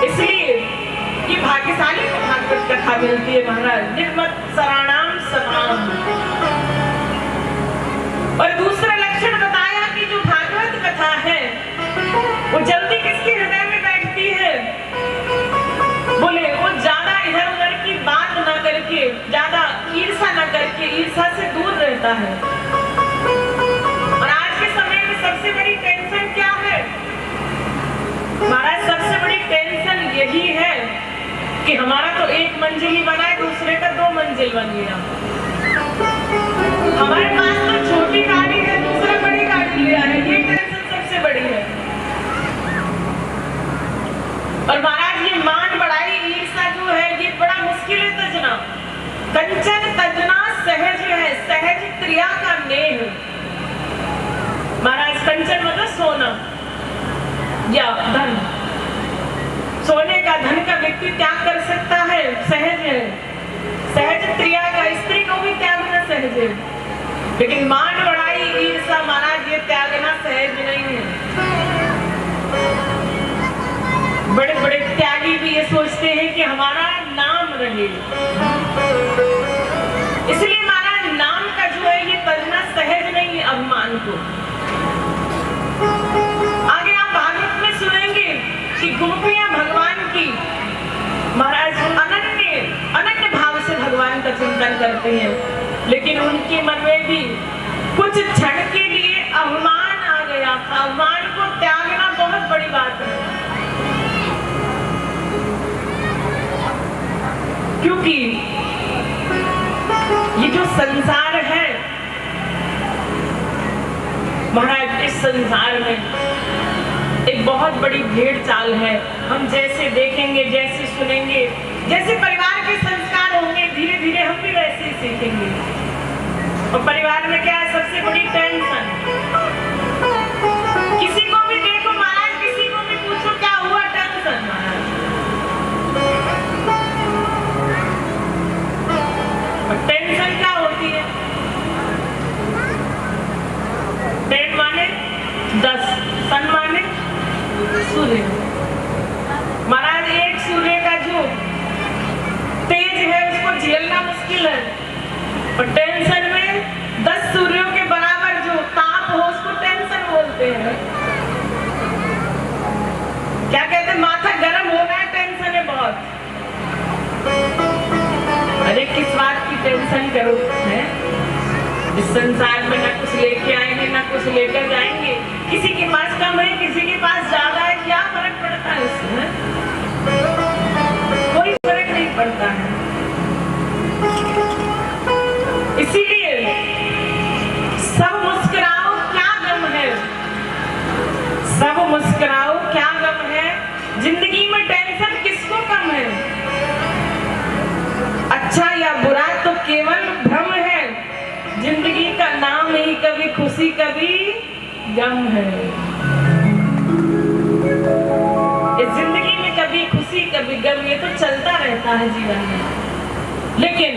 इसलिए कि भाग्यशाली को भागवत कथा मिलती है महाराज। निर्मत सराणाम समाम। और दूसरा लक्षण बताया कि जो भागवत कथा है वो जल्दी किसके हृदय में बैठती है? बोले वो ज्यादा इधर उधर की बात ना करके, ज्यादा ईर्षा ना करके, ईर्षा से दूर रहता है। और आज के समय में सबसे बड़ी टेंशन क्या है महाराज? सबसे बड़ी टेंशन यही है कि हमारा तो 1 मंजिल ही बना है, दूसरे का 2 मंजिल बन गया। हमारे पास तो छोटी गाड़ी है, दूसरा बड़ी गाड़ी ले आए, ये टेंशन सबसे बड़ी है। और महाराज ये मान बढ़ाई ईर्षा जो है ये बड़ा मुश्किल है तजना। कंचन तजना सहज है, सहज क्रिया का नेह। महाराज कंचन मतलब सोना या धन। सोने का धन का व्यक्ति त्याग कर सकता है, सहज है। सहज क्रिया का स्त्री को भी त्यागना सहज है, लेकिन मान बढ़ाई ईर्षा महाराज ये त्यागना सहज नहीं है। बड़े बड़े त्यागी भी ये सोचते हैं कि हमारा नाम रहे, इसलिए महाराज नाम का जो है ये तजना सहज नहीं है अभिमान को। आगे आप भागवत में सुनेंगे कि गोपियां भगवान की महाराज अनन्य भाव से भगवान का चिंतन करते हैं, लेकिन उनके मन में भी कुछ क्षण के लिए अभिमान आ गया था। अभिमान को त्यागना बहुत बड़ी बात है, क्योंकि ये जो संसार है महाराज, इस संसार में एक बहुत बड़ी भेड़ चाल है। हम जैसे देखेंगे, जैसे सुनेंगे, जैसे परिवार के संस्कार होंगे, धीरे धीरे हम भी वैसे ही सीखेंगे। और परिवार में क्या है सबसे बड़ी टेंशन? किसी को भी देखो महाराज, किसी को भी पूछो क्या हुआ, टेंशन महाराज। और टेंशन क्या होती है? 10 माने 10, सन माने सूर्य। महाराज एक सूर्य का जो तेज है उसको झेलना मुश्किल है, और टेंशन में 10 सूर्यों के बराबर जो ताप हो उसको टेंशन बोलते हैं। क्या कहते हैं? माथा गर्म हो रहा है, टेंशन है बहुत। अरे किस बात की टेंशन करो है? इस संसार में ना कुछ लेके आएंगे ना कुछ लेकर जाएंगे। किसी के पास कम है, किसी के पास ज्यादा है, क्या फर्क पड़ता है इसमें? कोई फर्क नहीं पड़ता है। इसीलिए सब मुस्कुराओ क्या गम है, सब मुस्कुराओ क्या गम है। जिंदगी में टेंशन किसको कम है? अच्छा या बुरा तो केवल भ्रम है। जिंदगी का नाम ही कभी खुशी कभी गम है। इस जिंदगी में कभी खुशी कभी गम, ये तो चलता रहता है जीवन में, लेकिन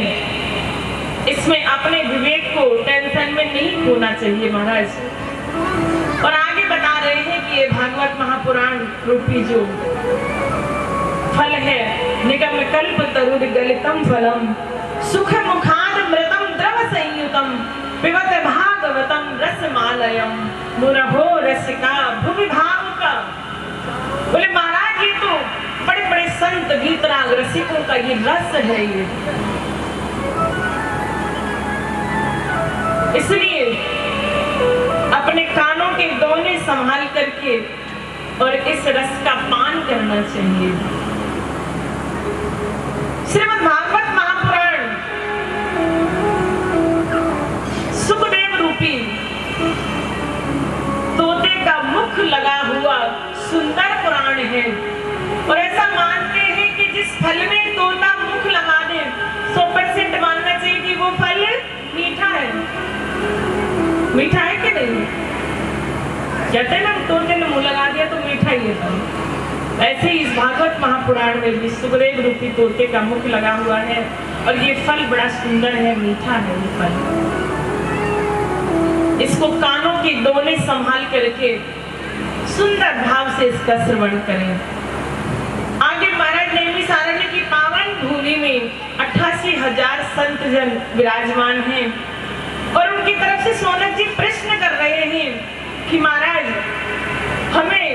इसमें अपने विवेक को टेंशन में नहीं खोना चाहिए महाराज। और आगे बता रहे हैं कि ये भागवत महापुराण रूपी जो फल है, निगम कल्प तरुर गलितम फलम सुख मुखाद मृतम द्रव संयुतम पिबत भागवतम रसमालयम मुरहो रसिका भूमि भावुका। बोले महाराज ये तो बड़े बड़े संत वीतराग रसिकों का ये रस है ये। इसलिए अपने कानों के दोने संभाल करके और इस रस का पान करना चाहिए। श्रीमद् भागवत महापुराण सुखदेव रूपी तोते का मुख लगा हुआ सुंदर पुराण है। और ऐसा मानते हैं कि जिस फल में तोता मुख लगा दे 100% मानना चाहिए कि वो फल मीठा है। मीठा है कि नहीं? कहते हैं ना तोते ने मुंह लगा दिया तो मीठा ही है फल। ऐसे ही इस भागवत महापुराण में भी सुखदेव रूपी तोते का मुख लगा हुआ है, और ये फल बड़ा सुंदर है, मीठा है ये फल। इसको कानों के दोने संभाल करके सुंदर भाव से इसका श्रवण करें। आगे महाराज नैमिषारण्य की पावन भूमि में 88,000 संत जन विराजमान हैं, और उनकी तरफ से सोनक जी प्रश्न कर रहे हैं कि महाराज हमें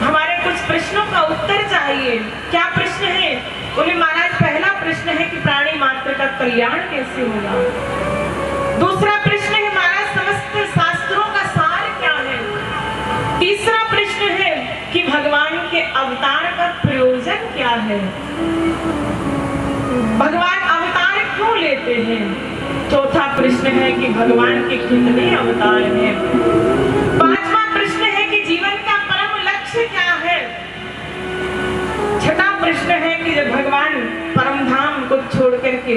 हमारे कुछ प्रश्नों का उत्तर चाहिए। क्या प्रश्न है? बोले महाराज पहला प्रश्न है कि प्राणी मात्र का कल्याण कैसे होगा। दूसरा प्रश्न है महाराज समस्त शास्त्रों का सार क्या है। तीसरा प्रश्न है कि भगवान के अवतार का प्रयोजन क्या है, भगवान अवतार क्यों लेते हैं। चौथा प्रश्न है कि भगवान के कितने अवतार हैं। पांचवा प्रश्न है कि जीवन का परम लक्ष्य क्या है। छठा प्रश्न है कि जब भगवान परम धाम को छोड़ करके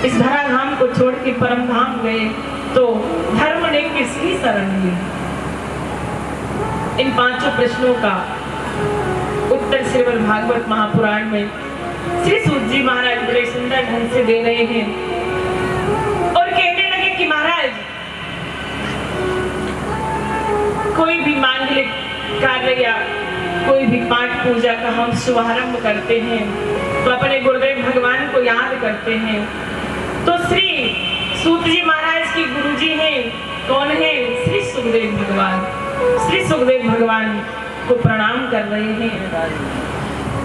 इस धराधाम को छोड़ के परम धाम गए तो धर्म ने किसकी शरण ली। इन पांचों प्रश्नों का उत्तर श्रीमद् भागवत महापुराण में श्री सूत जी महाराज बड़े सुंदर ढंग से दे रहे हैं और कहने लगे कि महाराज कोई भी मांगलिक कार्य या कोई भी पाठ पूजा का हम शुभारंभ करते हैं तो अपने गुरुदेव भगवान को याद करते हैं। तो श्री सूत जी महाराज की गुरुजी हैं कौन है? श्री सुखदेव भगवान। श्री सुखदेव भगवान को प्रणाम कर रहे हैं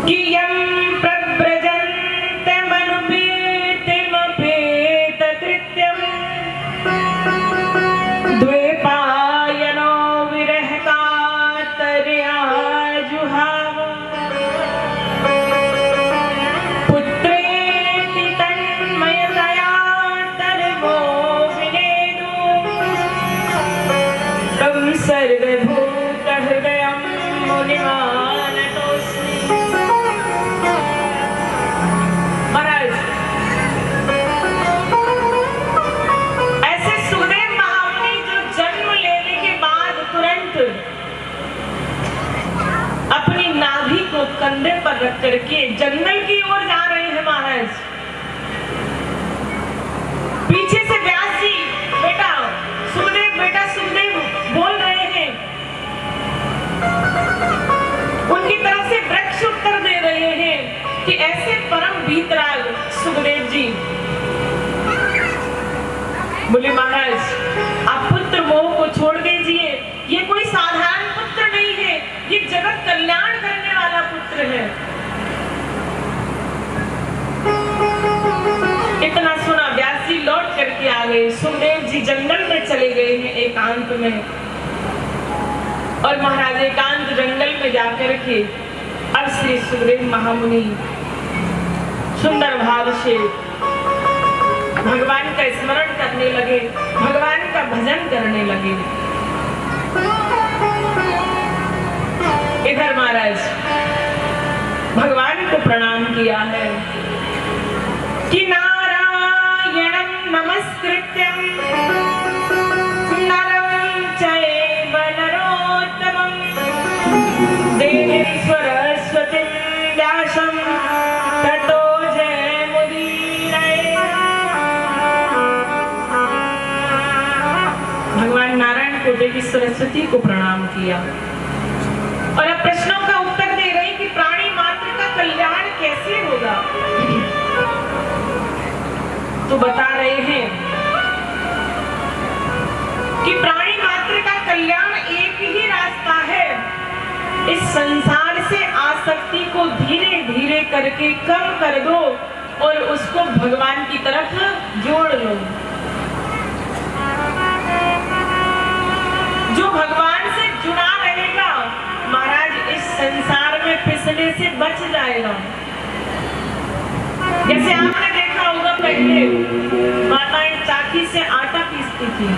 कि यम प्रव्रजन्तमनुपेतिमपेतकृत्यं द्वैपायनो विरहकातर्याजुहाव पुत्रेति तन्मयतया तर्वो विनेदु तं सर्वभूतहृदयं मुनिमानतोऽस्मि। महाराज ऐसे सुखदेव महामुनि जो जन्म लेने के बाद तुरंत अपनी नाभि को कंधे पर रख करके जंगल की ओर जा रहे हैं। महाराज पीछे से व्यास जी बेटा सुखदेव बोल रहे हैं। उनकी तरफ से वृक्ष उत्तर दे रहे हैं कि ऐसे परम वीतराग सुखदेव जी बोले महाराज आप पुत्र मोह को छोड़ दीजिए। ये कोई साधारण पुत्र नहीं है, ये जगत कल्याण करने वाला पुत्र है। इतना सुना व्यास जी लौट करके आ गए। सुखदेव जी जंगल में चले गए हैं एकांत में और महाराज एकांत जंगल में जाकर के अब श्री सुखदेव महामुनि सुंदर भाव से भगवान का स्मरण करने लगे, भगवान का भजन करने लगे। इधर महाराज भगवान को प्रणाम किया है कि नारायणं नमस्कृत्यं नरं चैव नरोत्तमं देवीं सरस्वतीं व्यासं ततो जयमुदीरये। भगवान नारायण को देवी सरस्वती को प्रणाम किया और अब प्रश्नों का उत्तर दे रहे कि प्राणी मात्र का कल्याण कैसे होगा। तो बता रहे हैं कि प्राणी मात्र का कल्याण एक ही रास्ता है। इस संसार से आसक्ति को धीरे धीरे करके कम कर दो और उसको भगवान की तरफ जोड़ लो। जो भगवान से जुड़ा रहेगा महाराज इस संसार में फिसलने से बच जाएगा। जैसे आपने देखा होगा पहले माताएं चाकी से आटा पीसती थी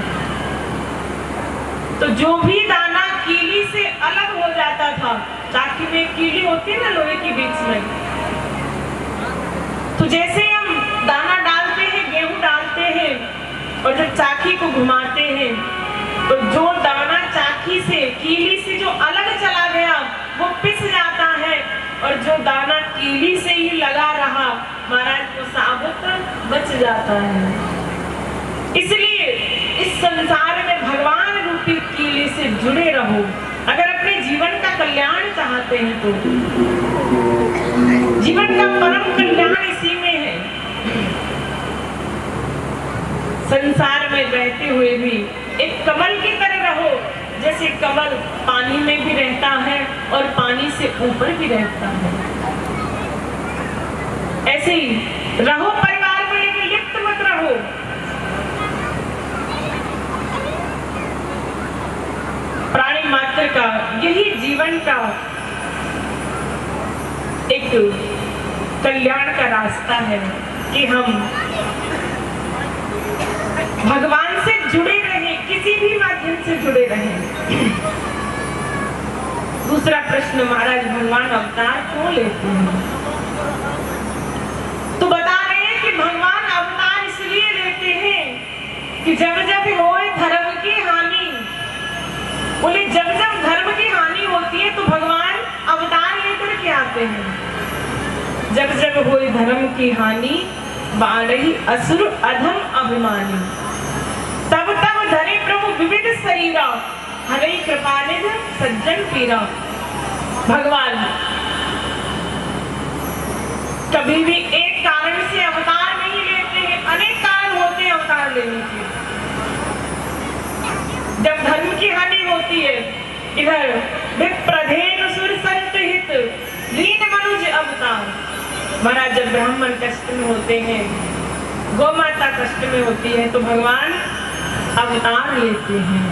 तो जो भी दाना कीली से अलग हो जाता था, चाकी में कीली होती है ना लोहे के बीच में, तो जैसे हम दाना डालते हैं गेहूं डालते हैं और जब चाकी को घुमाते हैं तो जो दाना चाकी से कीली से जो अलग चला गया वो पिस जाता है और जो दाना कीली से ही लगा रहा महाराज वो साबुत बच जाता है। इसलिए इस संसार में भगवान रूपी कीली से जुड़े रहो अगर अपने जीवन का कल्याण चाहते हैं तो। जीवन का परम कल्याण इसी में है। संसार में रहते हुए भी एक कमल की तरह रहो, जैसे कमल पानी में भी रहता है और पानी से ऊपर भी रहता है। ऐसे ही रहो परिवार में लेकिन लिप्त मत रहो। प्राणी मात्र का यही जीवन का एक कल्याण का रास्ता है कि हम भगवान से जुड़े रहें, किसी भी माध्यम से जुड़े रहें। दूसरा प्रश्न, महाराज भगवान अवतार क्यों लेते हैं? तो बता रहे हैं कि भगवान अवतार इसलिए लेते हैं कि जब जब होए धर्म की हानि, बोले जब जब धर्म की हानि होती है तो भगवान अवतार लेकर के आते हैं। जब जब होए धर्म की हानि, बाढ़ी असुर अधम अभिमानी, तब तब धरे प्रभु विविध शरीरा, हरे कृपा निध सज्जन पीरा। भगवान कभी भी एक कारण से अवतार नहीं लेते हैं, अनेक कारण होते हैं अवतार लेने के। जब धर्म की हानि होती है, इधर विप्रधेनु सुर संत हित, लीन मनुज अवतार। महाराज जब ब्राह्मण कष्ट में होते हैं, गौ माता कष्ट में होती है, तो भगवान अवतार लेते हैं।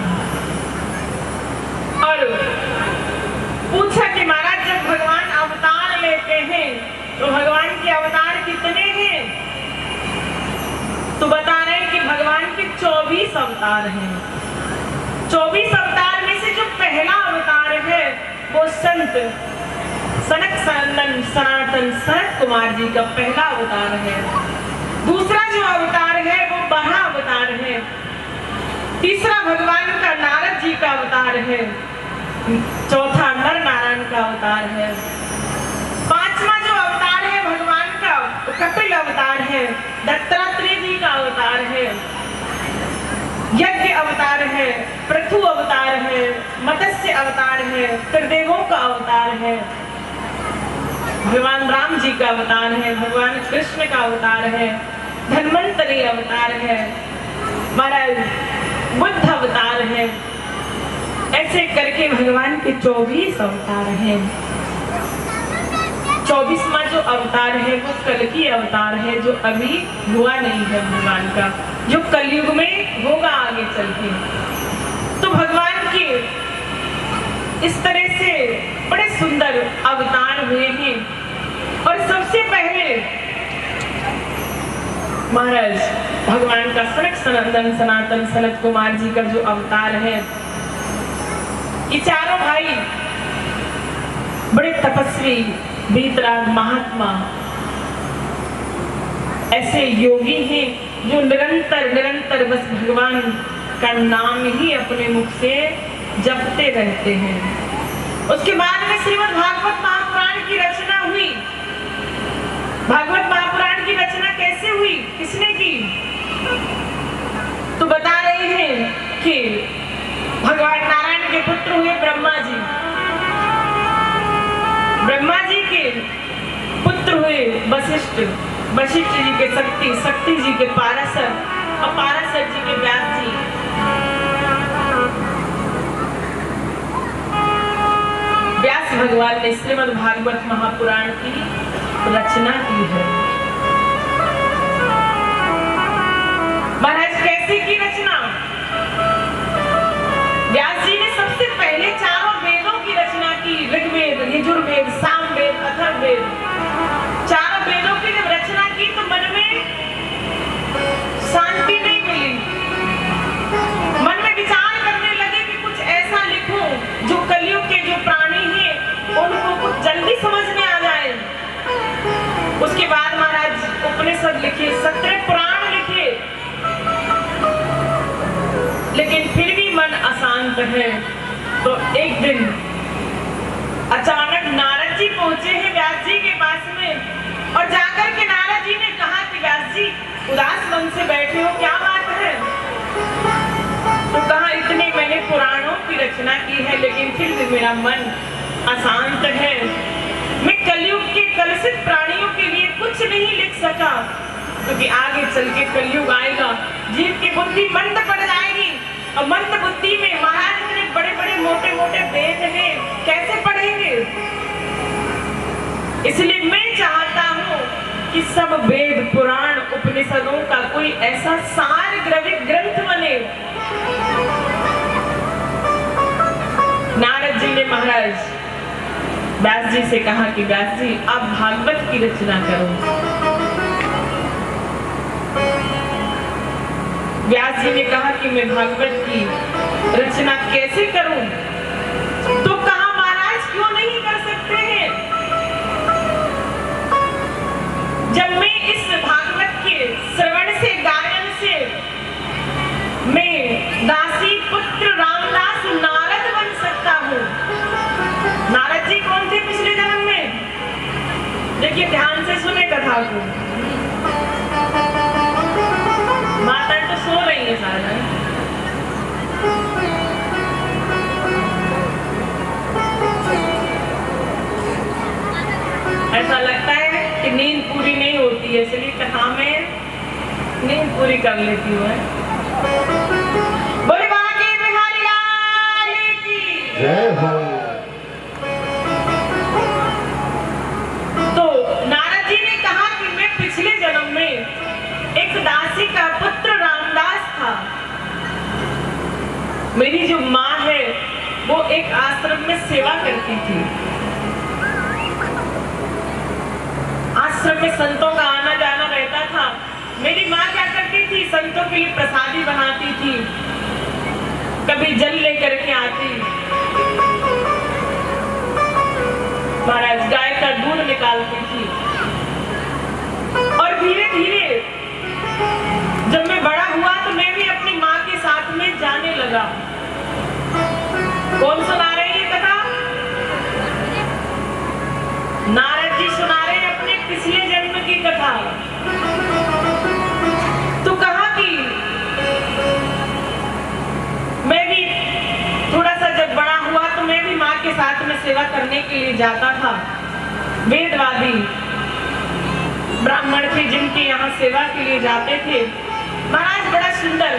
और पूछा कि महाराज जब भगवान अवतार लेते हैं तो भगवान के अवतार कितने हैं? तो बता रहे हैं कि भगवान के 24 अवतार हैं। 24 अवतार में से जो पहला अवतार है वो संत सनक सनंदन सनातन सनत कुमार जी का पहला अवतार है। दूसरा जो अवतार है वो बड़ा अवतार है। तीसरा भगवान का नारद जी का अवतार है। चौथा नर नारायण का अवतार है। पांचवा जो अवतार है भगवान का कपिल अवतार है। दत्तात्रेय जी का अवतार है। यज्ञ अवतार है। पृथु अवतार है। मत्स्य अवतार है। त्रिदेवों का अवतार है। भगवान राम जी का अवतार है। भगवान कृष्ण का अवतार है। धन्वंतरी अवतार है। महाराज बुद्ध अवतार है। ऐसे करके भगवान के 24 अवतार हैं। 24वां जो अवतार है वो कल्कि अवतार है, जो अभी हुआ नहीं है भगवान का, जो कलयुग में होगा आगे चल के। तो भगवान के इस तरह से बड़े सुंदर अवतार हुए हैं। और सबसे पहले महाराज भगवान का सनक सनंदन सनातन सनत कुमार जी का जो अवतार है, ये चारों भाई बड़े तपस्वी वीतराग महात्मा ऐसे योगी हैं जो निरंतर बस भगवान का नाम ही अपने मुख से जपते रहते हैं। उसके बाद में श्रीमद् भागवत महापुराण की रचना हुई। भागवत महापुराण की रचना कैसे हुई, किसने की? तो बता रहे हैं कि भगवान नारायण के पुत्र हुए ब्रह्मा जी। ब्रह्मा जी के पुत्र हुए वशिष्ठ। वशिष्ठ जी के शक्ति, शक्ति जी के पाराशर और पाराशर जी के व्यास जी। व्यास भगवान ने श्रीमद् भागवत महापुराण की रचना की है। महाराज कैसे की रचना? व्यास जी ने सबसे पहले चारों वेदों की रचना की। ऋग्वेद, यजुर्वेद, सामवेद, अथर्ववेद, चारों वेदों की जब रचना की तो मन में शांति नहीं मिली। मन में विचार करने लगे कि कुछ ऐसा लिखूं जो कलयुग के जो प्राणी हैं उनको कुछ जल्दी समझ में आ जाए। उसके बाद महाराज उपनिषद लिखे, 17 पुराण लिखे, लेकिन फिर भी मन अशांत है। तो एक दिन अचानक नारद जी पहुंचे हैं व्यास जी के पास में और जाकर के नारद जी ने कहा कि व्यास जी उदास मन से बैठे हो, क्या बात है? तो कहा इतने मैंने पुराणों की रचना की है लेकिन फिर भी मेरा मन अशांत है। मैं कलयुग के कलुषित प्राणियों के लिए कुछ नहीं लिख सका, क्योंकि आगे चल के कलयुग आएगा, जीव की बुद्धि मंद पड़ जाएगी और मंद बुद्धि में महाराज इतने बड़े बड़े मोटे मोटे वेद हैं, कैसे पढ़ेंगे? इसलिए मैं चाहता हूँ कि सब वेद पुराण उपनिषदों का कोई ऐसा सार ग्रंथ बने। नारद जी ने महाराज व्यास जी से कहा कि व्यास जी आप भागवत की रचना करो। व्यास महाराज जी ने कहा कि मैं भागवत की रचना कैसे करूं? तो कहा महाराज क्यों नहीं कर सकते हैं? जब मैं इस भागवत के श्रवण से, गायन से मैं दासी पुत्र रामदास नारद बन सकता हूँ। नारद जी कौन थे पिछले जन्म में? देखिए ध्यान से सुने कथा को। माता तो सो रही है सारा। ऐसा लगता है कि नींद पूरी नहीं होती है, इसलिए कथा में नींद पूरी कर लेती हूँ। बोले बांके बिहारी लाल की जय हो। तो नारद जी ने कहा कि मैं पिछले जन्म में एक दासी का पुत्र रामदास था। मेरी जो माँ है वो एक आश्रम में सेवा करती थी। आश्रम में संतों का आना जाना रहता था। मेरी माँ क्या करती थी? संतों के लिए प्रसादी बनाती थी, कभी जल लेकर के आती, महाराज गाय का दूध निकालती थी। और धीरे धीरे जब मैं बड़ा हुआ तो मैं भी अपनी माँ के साथ में जाने लगा। कौन सुना रहे हैं कथा? नारद जी सुना रहे हैं अपने पिछले जन्म की कथा। तो कहा कि मैं भी थोड़ा सा जब बड़ा हुआ तो मैं भी माँ के साथ में सेवा करने के लिए जाता था। वेदवादी ब्राह्मण थे जिनके यहाँ सेवा के लिए जाते थे। महाराज बड़ा सुंदर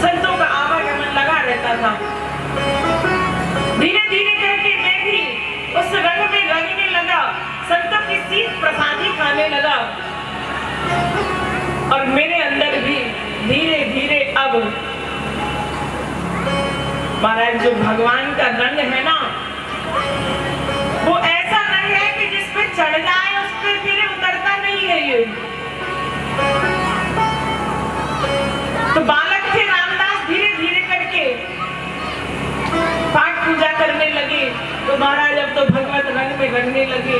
संतों का आवागमन लगा रहता था। धीरे धीरे करके मैं भी उस रंग में रंगने लगा, संतों की सीख प्रसादी खाने लगा। और मेरे अंदर भी धीरे धीरे अब महाराज जो भगवान का रंग है ना, वो ऐसा रंग है कि जिस पे चढ़ जाए उस पे फिर उतरता नहीं है ये। तो बालक थे रामदास, धीरे धीरे करके पाठ पूजा करने लगे। तो महाराज अब तो भगवत रंग में रंगने लगे।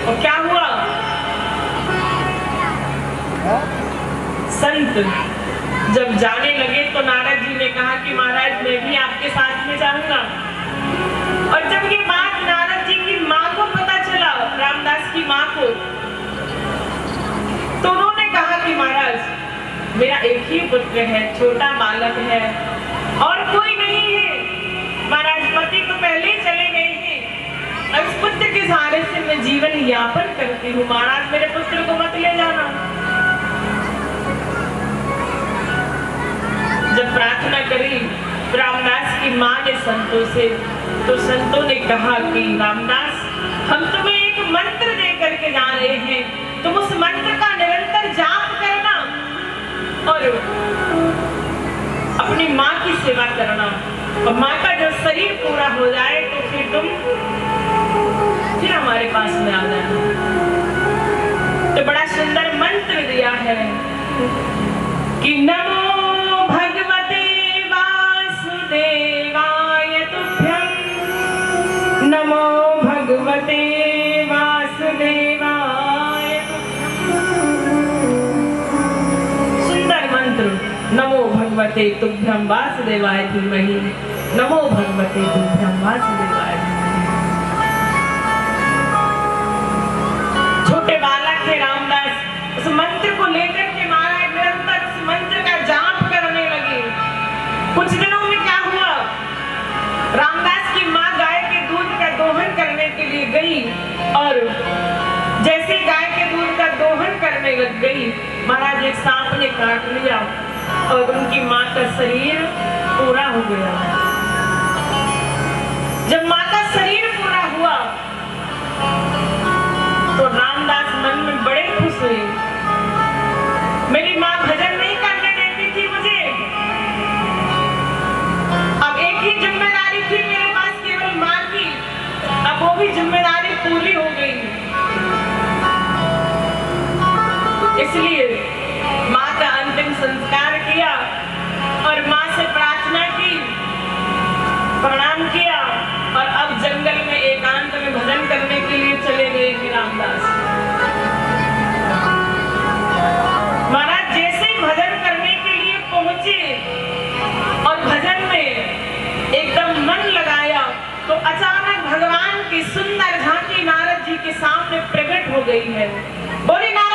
और क्या हुआ? संत जब जाने लगे तो नारद जी ने कहा कि महाराज मैं भी आपके साथ में जाऊंगा। और जब ये बात नारद जी की माँ को पता चला, रामदास की माँ को, तो उन्होंने कहा कि महाराज मेरा एक ही पुत्र है, छोटा बालक है और कोई नहीं है। महाराज पति तो पहले ही चले गए हैं, अब इस पुत्र के सहारे से मैं जीवन यापन करती हूँ। महाराज मेरे पुत्र को मत ले जाना। जब प्रार्थना करी रामदास की माँ ने संतों से, तो संतों ने कहा कि रामदास हम तुम्हें एक मंत्र दे करके जा रहे हैं, तुम उस मंत्र का निरंतर जाप करना और अपनी माँ की सेवा करना। और माँ का जब शरीर पूरा हो जाए तो फिर तुम फिर हमारे पास में आ जाना। तो बड़ा सुंदर मंत्र दिया है कि नमो भगवते वासुदेवाय तुभ्यं, नमो भगवते वासुदेवाय। सुंदर मंत्र, नमो भगवते तुभ्यं वासुदेवाय धीमहि, नमो भगवते तुभ्यं वासुदेवाय धीमहि। छोटे बालक थे रामदास, उस मंत्र को लेकर के महाराज निरंतर उस मंत्र का जाप करने लगे। कुछ दिनों में क्या हुआ? रामदास की माँ गाय के दूध का दोहन करने के लिए गई और जैसे गाय के दूध का दोहन करने लग गई, महाराज एक सांप ने काट लिया और उनकी माँ का शरीर पूरा हो गया। जब माँ का शरीर पूरा हुआ तो रामदास मन में बड़े खुश हुए। मेरी माँ भजन नहीं करने देती थी मुझे, अब एक ही जिम्मेदारी थी मेरे पास, केवल माँ की। अब वो भी जिम्मेदारी पूरी हो गई। इसलिए माँ का अंतिम संस्कार किया प्रणाम किया और अब जंगल में एकांत में भजन करने के लिए चले गए रामदास। महाराज जैसे भजन करने के लिए पहुंचे और भजन में एकदम मन लगाया तो अचानक भगवान की सुंदर झांकी नारद जी के सामने प्रकट हो गई है। बोले नारद